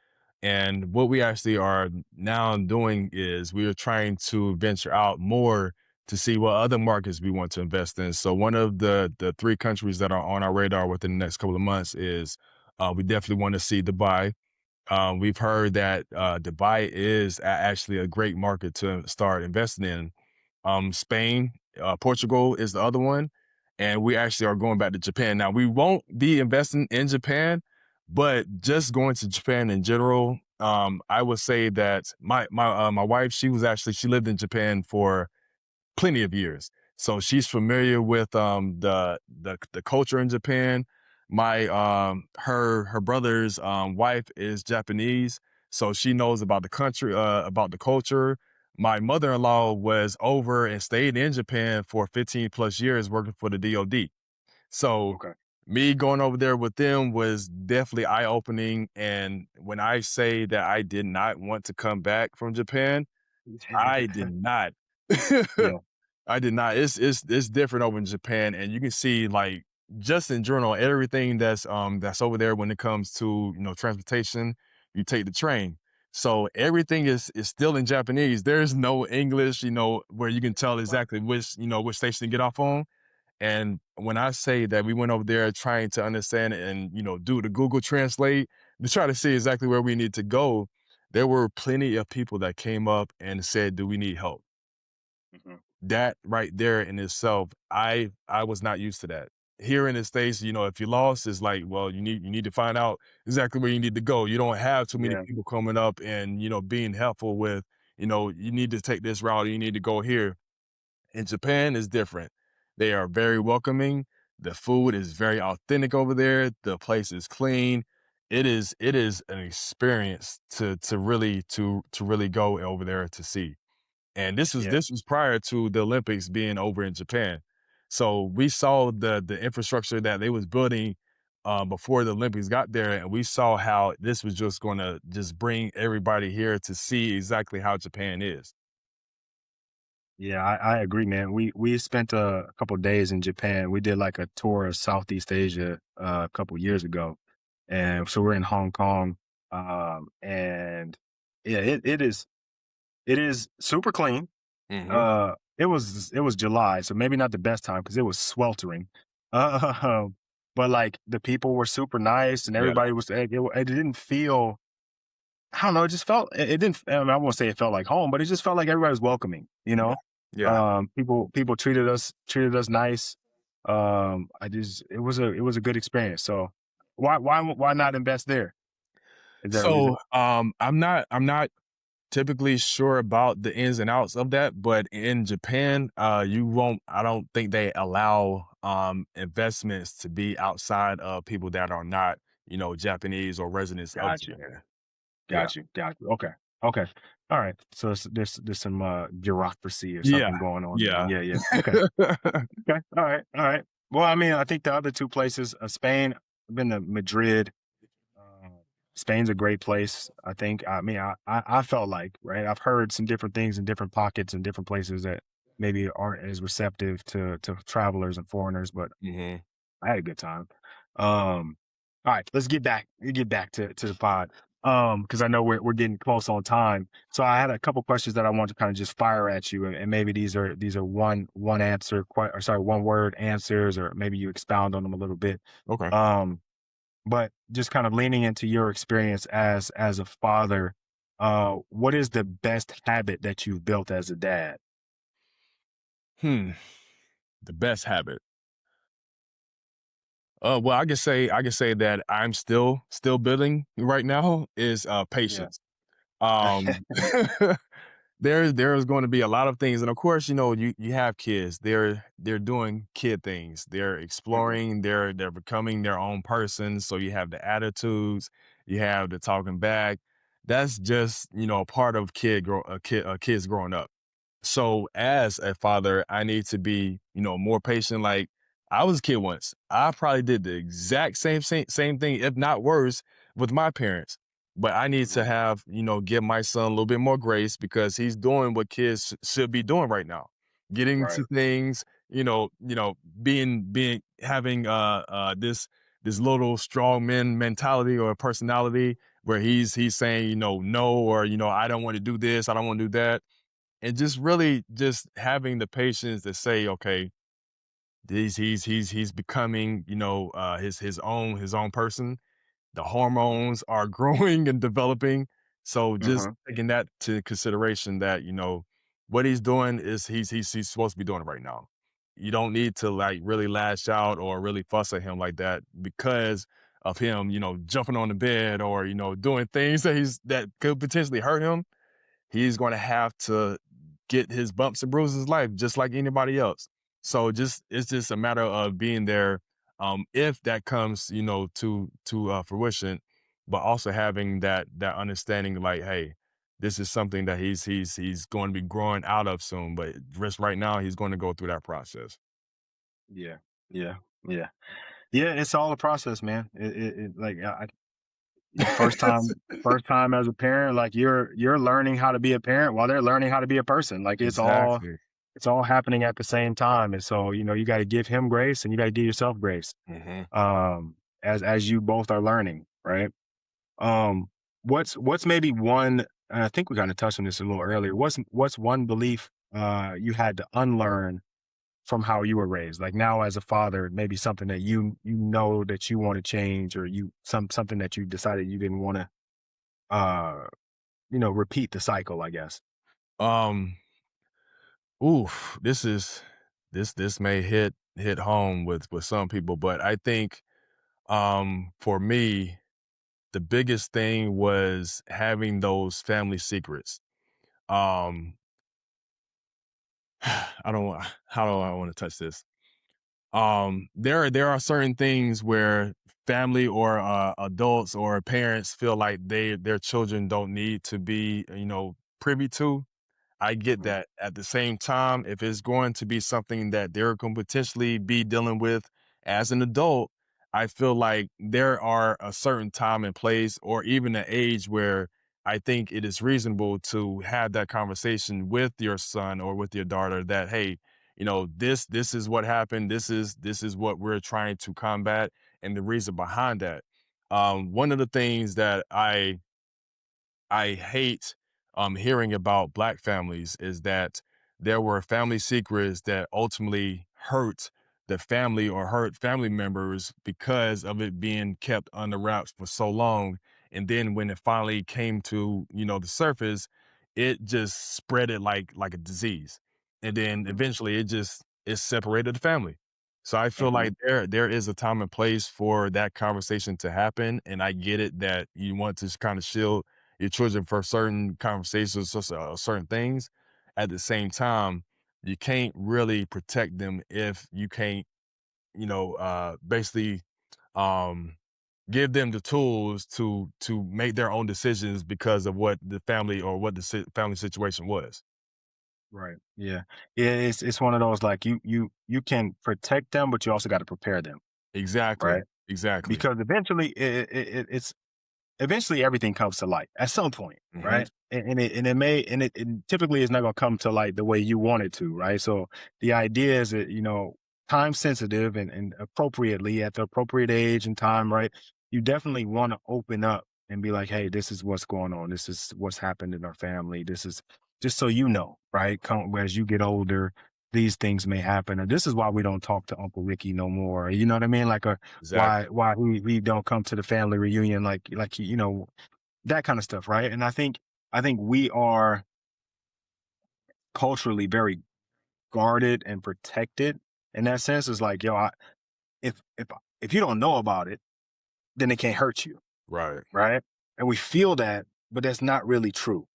Speaker 3: And what we actually are now doing is we are trying to venture out more to see what other markets we want to invest in. So one of the three countries that are on our radar within the next couple of months is we definitely want to see Dubai. We've heard that Dubai is actually a great market to start investing in. Spain, Portugal is the other one. And we actually are going back to Japan. Now, we won't be investing in Japan, but just going to Japan in general, I would say that my wife, she lived in Japan for plenty of years. So she's familiar with the culture in Japan. My her brother's wife is Japanese, so she knows about the country, about the culture. My mother-in-law was over and stayed in Japan for 15 plus years working for the DoD. So
Speaker 1: Okay.
Speaker 3: me going over there with them was definitely eye-opening. And when I say that I did not want to come back from Japan, I did not.
Speaker 1: Yeah.
Speaker 3: I did not. It's different over in Japan, and you can see like just in general everything that's over there when it comes to transportation. You take the train, so everything is still in Japanese. There's no English, where you can tell
Speaker 1: Wow.
Speaker 3: exactly which station to get off on. And when I say that we went over there trying to understand and, do the Google Translate to try to see exactly where we need to go, there were plenty of people that came up and said, "Do we need help?"
Speaker 1: Mhm.
Speaker 3: That right there in itself, I was not used to that. Here in the States, if you lost, it's like, well, you need to find out exactly where you need to go. You don't have too many
Speaker 1: Yeah.
Speaker 3: people coming up and, being helpful with, you need to take this route, or you need to go here. In Japan is different. They are very welcoming. The food is very authentic over there. The place is clean. It is an experience to really go over there to see. And this was
Speaker 1: Yeah.
Speaker 3: this was prior to the Olympics being over in Japan. So we saw the infrastructure that they was building before the Olympics got there, and we saw how this was just going to just bring everybody here to see exactly how Japan is.
Speaker 1: Yeah, I agree, man. We spent a couple days in Japan. We did like a tour of Southeast Asia a couple years ago, and so we're in Hong Kong. And yeah, it is super clean.
Speaker 3: Hmm.
Speaker 1: It was July, so maybe not the best time because it was sweltering. Uh, but like the people were super nice, and
Speaker 3: Yeah,
Speaker 1: everybody was. It didn't feel. I don't know. It just felt. It didn't. I mean, I won't say it felt like home, but it just felt like everybody was welcoming.
Speaker 3: yeah, yeah.
Speaker 1: People treated us nice. It was a good experience. So why not invest there? Is there a reason?
Speaker 3: So I'm not typically sure about the ins and outs of that, but in Japan, you won't. I don't think they allow investments to be outside of people that are not, Japanese or residents of
Speaker 1: Got you.
Speaker 3: Japan. Yeah,
Speaker 1: Got you. Okay. Okay. All right. So there's some bureaucracy or
Speaker 3: yeah,
Speaker 1: something going on there.
Speaker 3: yeah.
Speaker 1: Yeah. Yeah. Okay. Okay. All right. All right. Well, I mean, I think the other two places, Spain. I've been to Madrid. Uh, Spain's a great place. I think. I mean, I felt like, right. I've heard some different things in different pockets and different places that maybe aren't as receptive to travelers and foreigners, but
Speaker 3: Hmm.
Speaker 1: I had a good time. All right, let's get back to the pod. Because I know we're getting close on time. So I had a couple questions that I want to kind of just fire at you, and maybe these are one answer, or sorry, one word answers, or maybe you expound on them a little bit.
Speaker 3: Okay.
Speaker 1: Um, but just kind of leaning into your experience as a father, what is the best habit that you've built as a dad?
Speaker 3: Hmm. The best habit. Well, I can say that I'm still building right now is
Speaker 1: Yeah.
Speaker 3: patience. Um, there's going to be a lot of things, and of course, you have kids. They're doing kid things. They're
Speaker 1: Hmm.
Speaker 3: exploring. They're becoming their own person. So you have the attitudes. You have the talking back. That's just a part of kids growing up. So as a father, I need to be, more patient. Like I was a kid once. I probably did the exact same thing, if not worse, with my parents. But I need to
Speaker 1: Hmm.
Speaker 3: have, give my son a little bit more grace because he's doing what kids should be doing right now. Getting
Speaker 1: Right.
Speaker 3: to things, being having this little strong man mentality or personality where he's saying, no, or I don't want to do this, I don't want to do that, and just really just having the patience to say, okay, he's becoming, his own person. The hormones are growing and developing. So just
Speaker 1: Hmm.
Speaker 3: taking that to consideration that, what he's doing is he's supposed to be doing it right now. You don't need to like really lash out or really fuss at him like that because of him, jumping on the bed or, doing things that could potentially hurt him. He's going to have to get his bumps and bruises in life just like anybody else. So it's just a matter of being there, if that comes, to fruition, but also having that understanding like, hey, this is something that he's going to be growing out of soon, but just right now he's going to go through that process.
Speaker 1: Yeah. Yeah. Yeah. Yeah, it's all a process, man. Like first time as a parent, like you're learning how to be a parent while they're learning how to be a person. Like
Speaker 3: Exactly.
Speaker 1: it's all happening at the same time. And so, you got to give him grace and you got to give yourself grace.
Speaker 3: Hmm.
Speaker 1: As you both are learning, right? Um, what's maybe one, and I think we kind of touched on this a little earlier. What's one belief you had to unlearn from how you were raised? Like now as a father, maybe something that you know that you want to change, or something that you decided you didn't want to repeat the cycle, I guess.
Speaker 3: Um, oof, this may hit home with some people, but I think for me, the biggest thing was having those family secrets. Um, I don't want how do I want to touch this? There are certain things where family or adults or parents feel like their children don't need to be, privy to. I get
Speaker 1: Mm.
Speaker 3: that. At the same time, if it's going to be something that they're going to potentially be dealing with as an adult, I feel like there are a certain time and place or even an age where I think it is reasonable to have that conversation with your son or with your daughter that, hey, this is what happened. This is what we're trying to combat and the reason behind that. One of the things that I hate hearing about Black families is that there were family secrets that ultimately hurt the family or hurt family members because of it being kept under wraps for so long. And then when it finally came to, the surface, it just spread it like a disease. And then
Speaker 1: Mm.
Speaker 3: eventually it separated the family. So I feel
Speaker 1: Mhm.
Speaker 3: like there is a time and place for that conversation to happen. And I get it that you want to kind of shield your children for certain conversations or certain things. At the same time, you can't really protect them if you can't, basically um, give them the tools to make their own decisions because of what the family or what the family situation was.
Speaker 1: Right. Yeah. Yeah. It's one of those, like, you can protect them, but you also got to prepare them.
Speaker 3: Exactly.
Speaker 1: Right.
Speaker 3: Exactly.
Speaker 1: Because it's eventually everything comes to light at some point,
Speaker 3: Hmm.
Speaker 1: right? And it typically is not going to come to light the way you want it to, right? So the idea is that, time sensitive and appropriately at the appropriate age and time, right? You definitely want to open up and be like, hey, this is what's going on. This is what's happened in our family. This is just so you know, right? As you get older, these things may happen. And this is why we don't talk to Uncle Ricky no more. You know what I mean? Like,
Speaker 3: Exactly.
Speaker 1: why we don't come to the family reunion, like that kind of stuff, right? And I think we are culturally very guarded and protected in that sense. Is like, yo, if you don't know about it, then it can't hurt you,
Speaker 3: Right.
Speaker 1: right? And we feel that, but that's not really true,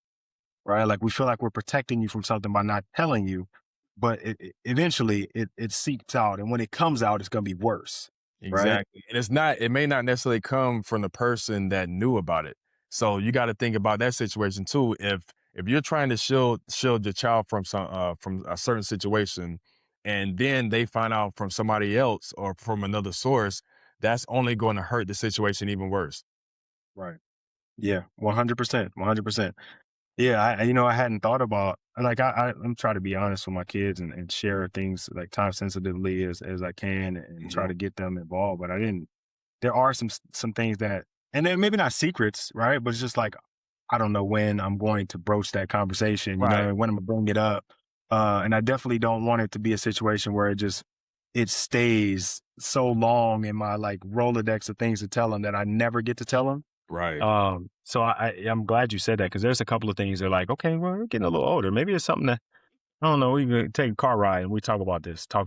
Speaker 1: right? Like we feel like we're protecting you from something by not telling you, but eventually it seeps out, and when it comes out, it's gonna be worse, right?
Speaker 3: Exactly, and it may not necessarily come from the person that knew about it. So you gotta think about that situation too. If you're trying to shield your child from a certain situation, and then they find out from somebody else or from another source, that's only going to hurt the situation even worse.
Speaker 1: Right. Yeah, 100%, 100%. Yeah, I hadn't thought about, like, I'm trying to be honest with my kids and share things like time sensitively as I can and try
Speaker 3: Mhm.
Speaker 1: to get them involved. But I didn't. There are some things that, and then maybe not secrets, right? But it's just like I don't know when I'm going to broach that conversation.
Speaker 3: Right,
Speaker 1: When I'm gonna bring it up. And I definitely don't want it to be a situation where it stays so long in my like Rolodex of things to tell them that I never get to tell them.
Speaker 3: right.
Speaker 1: So I'm glad you said that, because there's a couple of things that are like, okay, well, we're getting a little older. Maybe it's something that, I don't know, we can take a car ride and we talk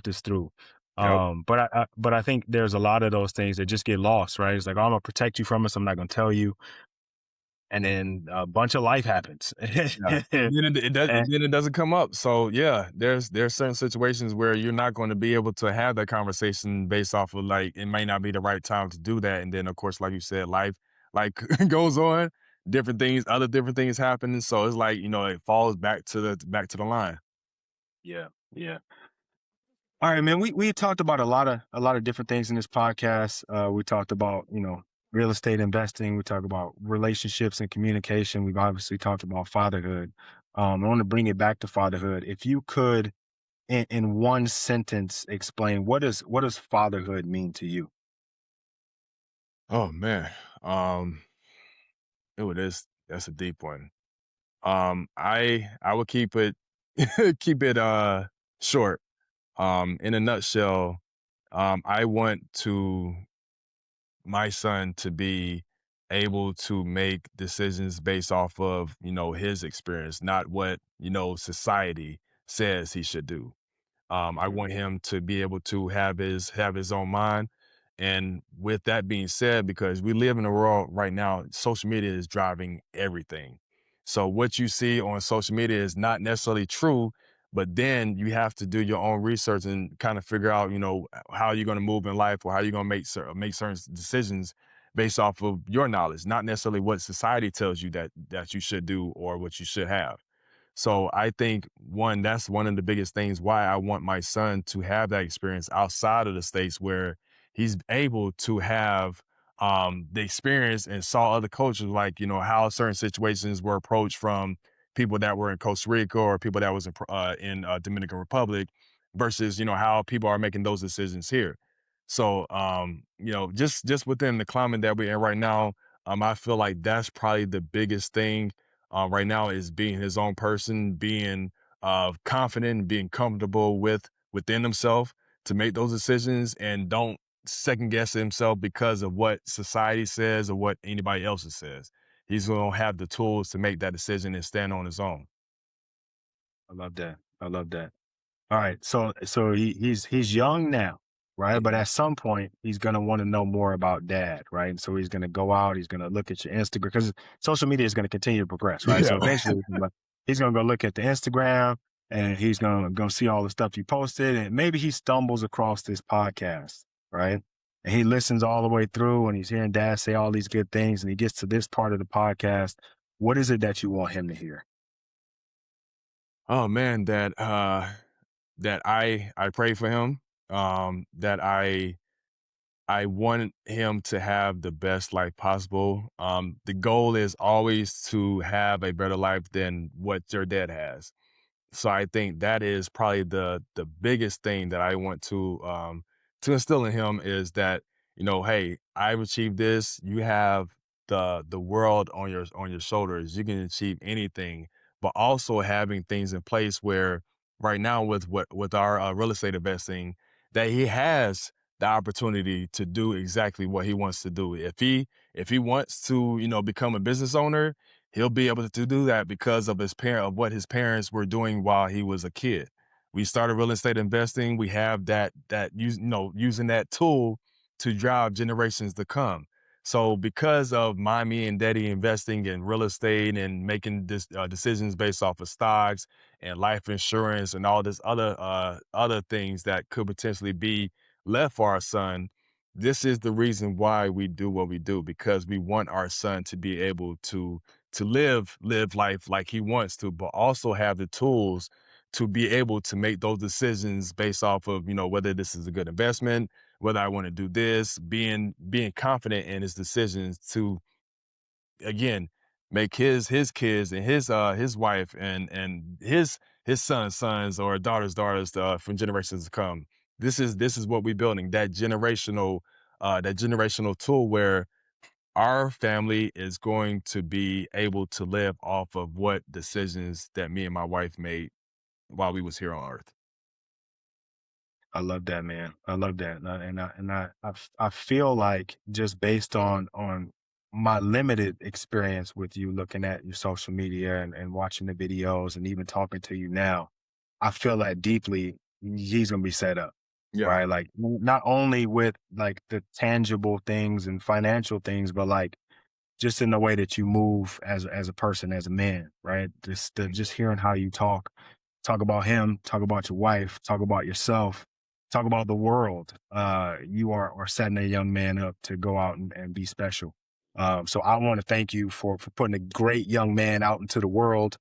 Speaker 1: this through.
Speaker 3: Yep.
Speaker 1: But I think there's a lot of those things that just get lost, right? It's like, oh, I'm gonna protect you from us. I'm not gonna tell you. And then a bunch of life happens.
Speaker 3: Yeah, and
Speaker 1: And
Speaker 3: then it doesn't come up. So yeah, there's certain situations where you're not going to be able to have that conversation based off of like it may not be the right time to do that. And then of course, like you said, life like goes on, other different things happen. And so it's like, it falls back to the line.
Speaker 1: yeah, yeah. All right, man. We talked about a lot of different things in this podcast. We talked about, real estate investing. We talked about relationships and communication. We've obviously talked about fatherhood. I want to bring it back to fatherhood. If you could, in one sentence, explain what does fatherhood mean to you?
Speaker 3: Oh man. That's a deep one. I would keep it keep it short. In a nutshell, I want my son to be able to make decisions based off of, his experience, not what, society says he should do. I want him to be able to have his own mind. And with that being said, because we live in a world right now, social media is driving everything. So what you see on social media is not necessarily true, but then you have to do your own research and kind of figure out, how you're going to move in life or how you're going to make certain decisions based off of your knowledge, not necessarily what society tells you that you should do or what you should have. So I think that's one of the biggest things why I want my son to have that experience outside of the States where he's able to have the experience and saw other cultures, like, how certain situations were approached from people that were in Costa Rica or people that was in Dominican Republic versus, how people are making those decisions here. So, just within the climate that we're in right now, I feel like that's probably the biggest thing right now is being his own person, being confident, being comfortable within himself to make those decisions, and don't second guess himself because of what society says or what anybody else says. He's going to have the tools to make that decision and stand on his own.
Speaker 1: I love that. I love that. All right. So he's young now, right? But at some point he's gonna want to know more about dad, right? And so he's gonna go out, he's gonna look at your Instagram because social media is gonna continue to progress, right? So
Speaker 3: Yeah.
Speaker 1: eventually he's gonna go look at the Instagram and he's gonna see all the stuff you posted, and maybe he stumbles across this podcast, right? And he listens all the way through and he's hearing dad say all these good things, and he gets to this part of the podcast. What is it that you want him to hear?
Speaker 3: Oh man, that I pray for him. That I want him to have the best life possible. The goal is always to have a better life than what your dad has. So I think that is probably the biggest thing that I want to instill in him is that, hey, I've achieved this. You have the world on your shoulders. You can achieve anything, but also having things in place where right now with our real estate investing, that he has the opportunity to do exactly what he wants to do. If he wants to, become a business owner, he'll be able to do that because of what his parents were doing while he was a kid. We started real estate investing. We have using that tool to drive generations to come. So because of mommy and daddy investing in real estate and making decisions based off of stocks and life insurance and all this other things that could potentially be left for our son, this is the reason why we do what we do, because we want our son to be able to live life like he wants to, but also have the tools to be able to make those decisions based off of, whether this is a good investment, whether I want to do this, being confident in his decisions to, again, make his kids and his wife and his sons or daughters from generations to come. This is what we're building, that generational tool where our family is going to be able to live off of what decisions that me and my wife made while we was here on earth.
Speaker 1: I love that, man. I love that, and I feel like just based on my limited experience with you looking at your social media and watching the videos and even talking to you now, I feel that deeply he's gonna be set up,
Speaker 3: Yeah,
Speaker 1: right? Like not only with like the tangible things and financial things, but like just in the way that you move as a person, as a man, right? Just hearing how you talk about him, talk about your wife, talk about yourself, talk about the world. You are setting a young man up to go out and be special. So I want to thank you for putting a great young man out into the world,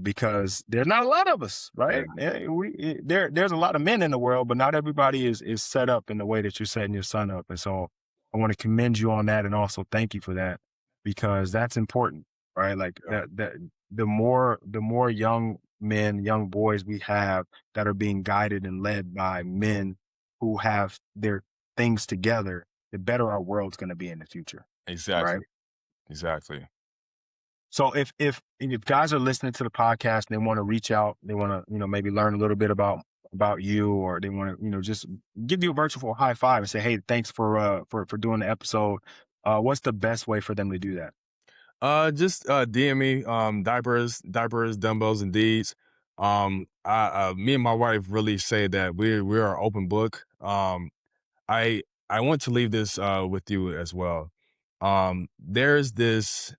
Speaker 1: because there's not a lot of us, right? There's a lot of men in the world, but not everybody is set up in the way that you're setting your son up. And so I want to commend you on that, and also thank you for that, because that's important, right? Like
Speaker 3: yeah,
Speaker 1: that the more young men, young boys we have that are being guided and led by men who have their things together, the better our world's going to be in the future, right?
Speaker 3: exactly, exactly.
Speaker 1: So if guys are listening to the podcast and they want to reach out, they want to maybe learn a little bit about about you, or they want to, just give you a virtual high five and say, "Hey, thanks for doing the episode," what's the best way for them to do that?
Speaker 3: Just DM me, diapers, dumbbells, and deeds. Me and my wife really say that we're an open book. I want to leave this with you as well. There's this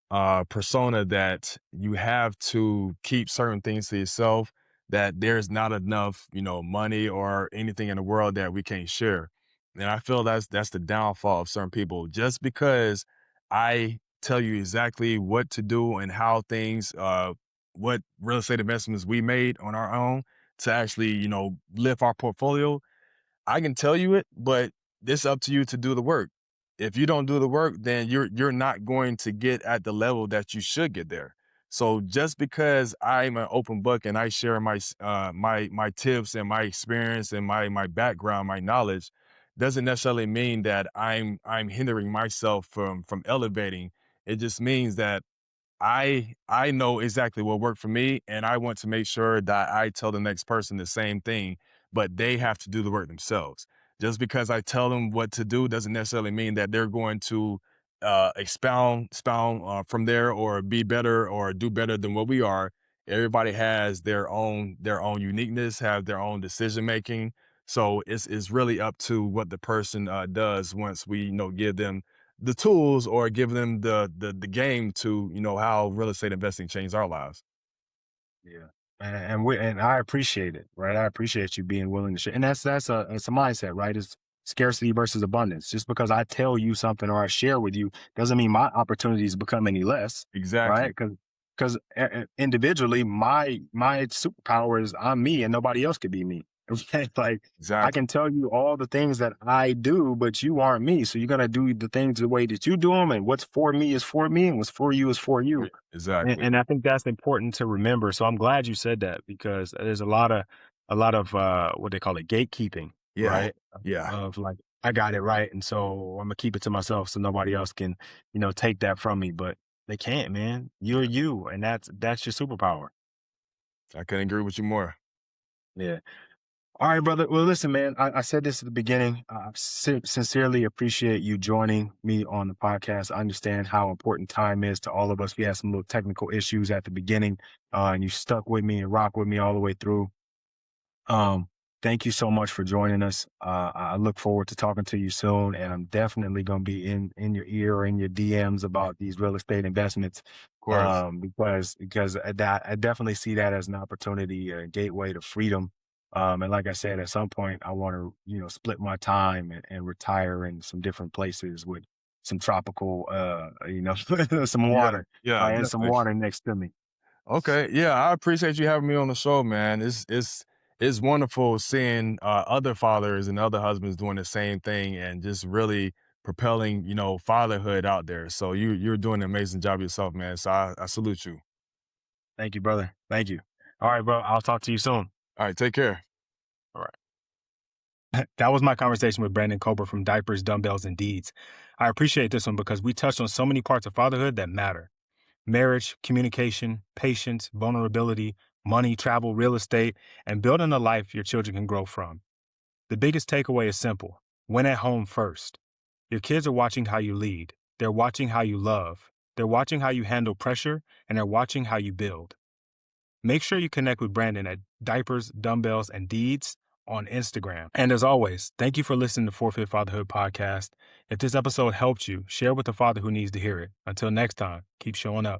Speaker 3: persona that you have to keep certain things to yourself, that there's not enough, money or anything in the world that we can't share. And I feel that's the downfall of certain people. Just because I tell you exactly what to do and how things, what real estate investments we made on our own to actually, lift our portfolio, I can tell you it, but it's up to you to do the work. If you don't do the work, then you're not going to get at the level that you should get there. So just because I'm an open book and I share my tips and my experience and my background, my knowledge, doesn't necessarily mean that I'm hindering myself from elevating. It just means that I know exactly what worked for me, and I want to make sure that I tell the next person the same thing, but they have to do the work themselves. Just because I tell them what to do doesn't necessarily mean that they're going to expound from there or be better or do better than what we are. Everybody has their own uniqueness, have their own decision making. So it's really up to what the person does once we give them the tools or give them the game to how real estate investing changed our lives.
Speaker 1: Yeah. And I appreciate it, right? I appreciate you being willing to share. And it's a mindset, right? It's scarcity versus abundance. Just because I tell you something or I share with you doesn't mean my opportunities become any less, right?
Speaker 3: Exactly.
Speaker 1: Because individually, my superpower is I'm me and nobody else could be me. Okay, like I
Speaker 3: Exactly.
Speaker 1: can tell you all the things that I do, but you aren't me. So you're gonna do the things the way that you do them, and what's for me is for me, and what's for you is for you.
Speaker 3: Exactly.
Speaker 1: And I think that's important to remember. So I'm glad you said that, because there's a lot of what they call it, gatekeeping,
Speaker 3: Yeah.
Speaker 1: right?
Speaker 3: Yeah.
Speaker 1: Of like, I got it right, and so I'm gonna keep it to myself so nobody else can, take that from me. But they can't, man. You're you, and that's your superpower.
Speaker 3: I couldn't agree with you more.
Speaker 1: Yeah. All right, brother. Well, listen, man, I said this at the beginning. I sincerely appreciate you joining me on the podcast. I understand how important time is to all of us. We had some little technical issues at the beginning, and you stuck with me and rock with me all the way through. Um, Thank you so much for joining us. I look forward to talking to you soon, and I'm definitely going to be in your ear or in your DMs about these real estate investments,
Speaker 3: Of course.
Speaker 1: because I definitely see that as an opportunity, a gateway to freedom. And like I said, at some point, I want to split my time and retire in some different places with some tropical, some
Speaker 3: Yeah.
Speaker 1: water,
Speaker 3: Yeah.
Speaker 1: and some
Speaker 3: Definitely.
Speaker 1: water next to me.
Speaker 3: Okay. Yeah. I appreciate you having me on the show, man. It's wonderful seeing other fathers and other husbands doing the same thing and just really propelling, fatherhood out there. So you're doing an amazing job yourself, man. So I salute you.
Speaker 1: Thank you, brother. Thank you. All right, bro. I'll talk to you soon.
Speaker 3: All right. Take care.
Speaker 1: All right. That was my conversation with Brandon Colbert from Diapers, Dumbbells, and Deeds. I appreciate this one because we touched on so many parts of fatherhood that matter: marriage, communication, patience, vulnerability, money, travel, real estate, and building a life your children can grow from. The biggest takeaway is simple: win at home first. Your kids are watching how you lead, they're watching how you love, they're watching how you handle pressure, and they're watching how you build. Make sure you connect with Brandon at Diapers, Dumbbells, and Deeds on Instagram. And as always, thank you for listening to Forfeit Fatherhood Podcast. If this episode helped you, share with a father who needs to hear it. Until next time, keep showing up.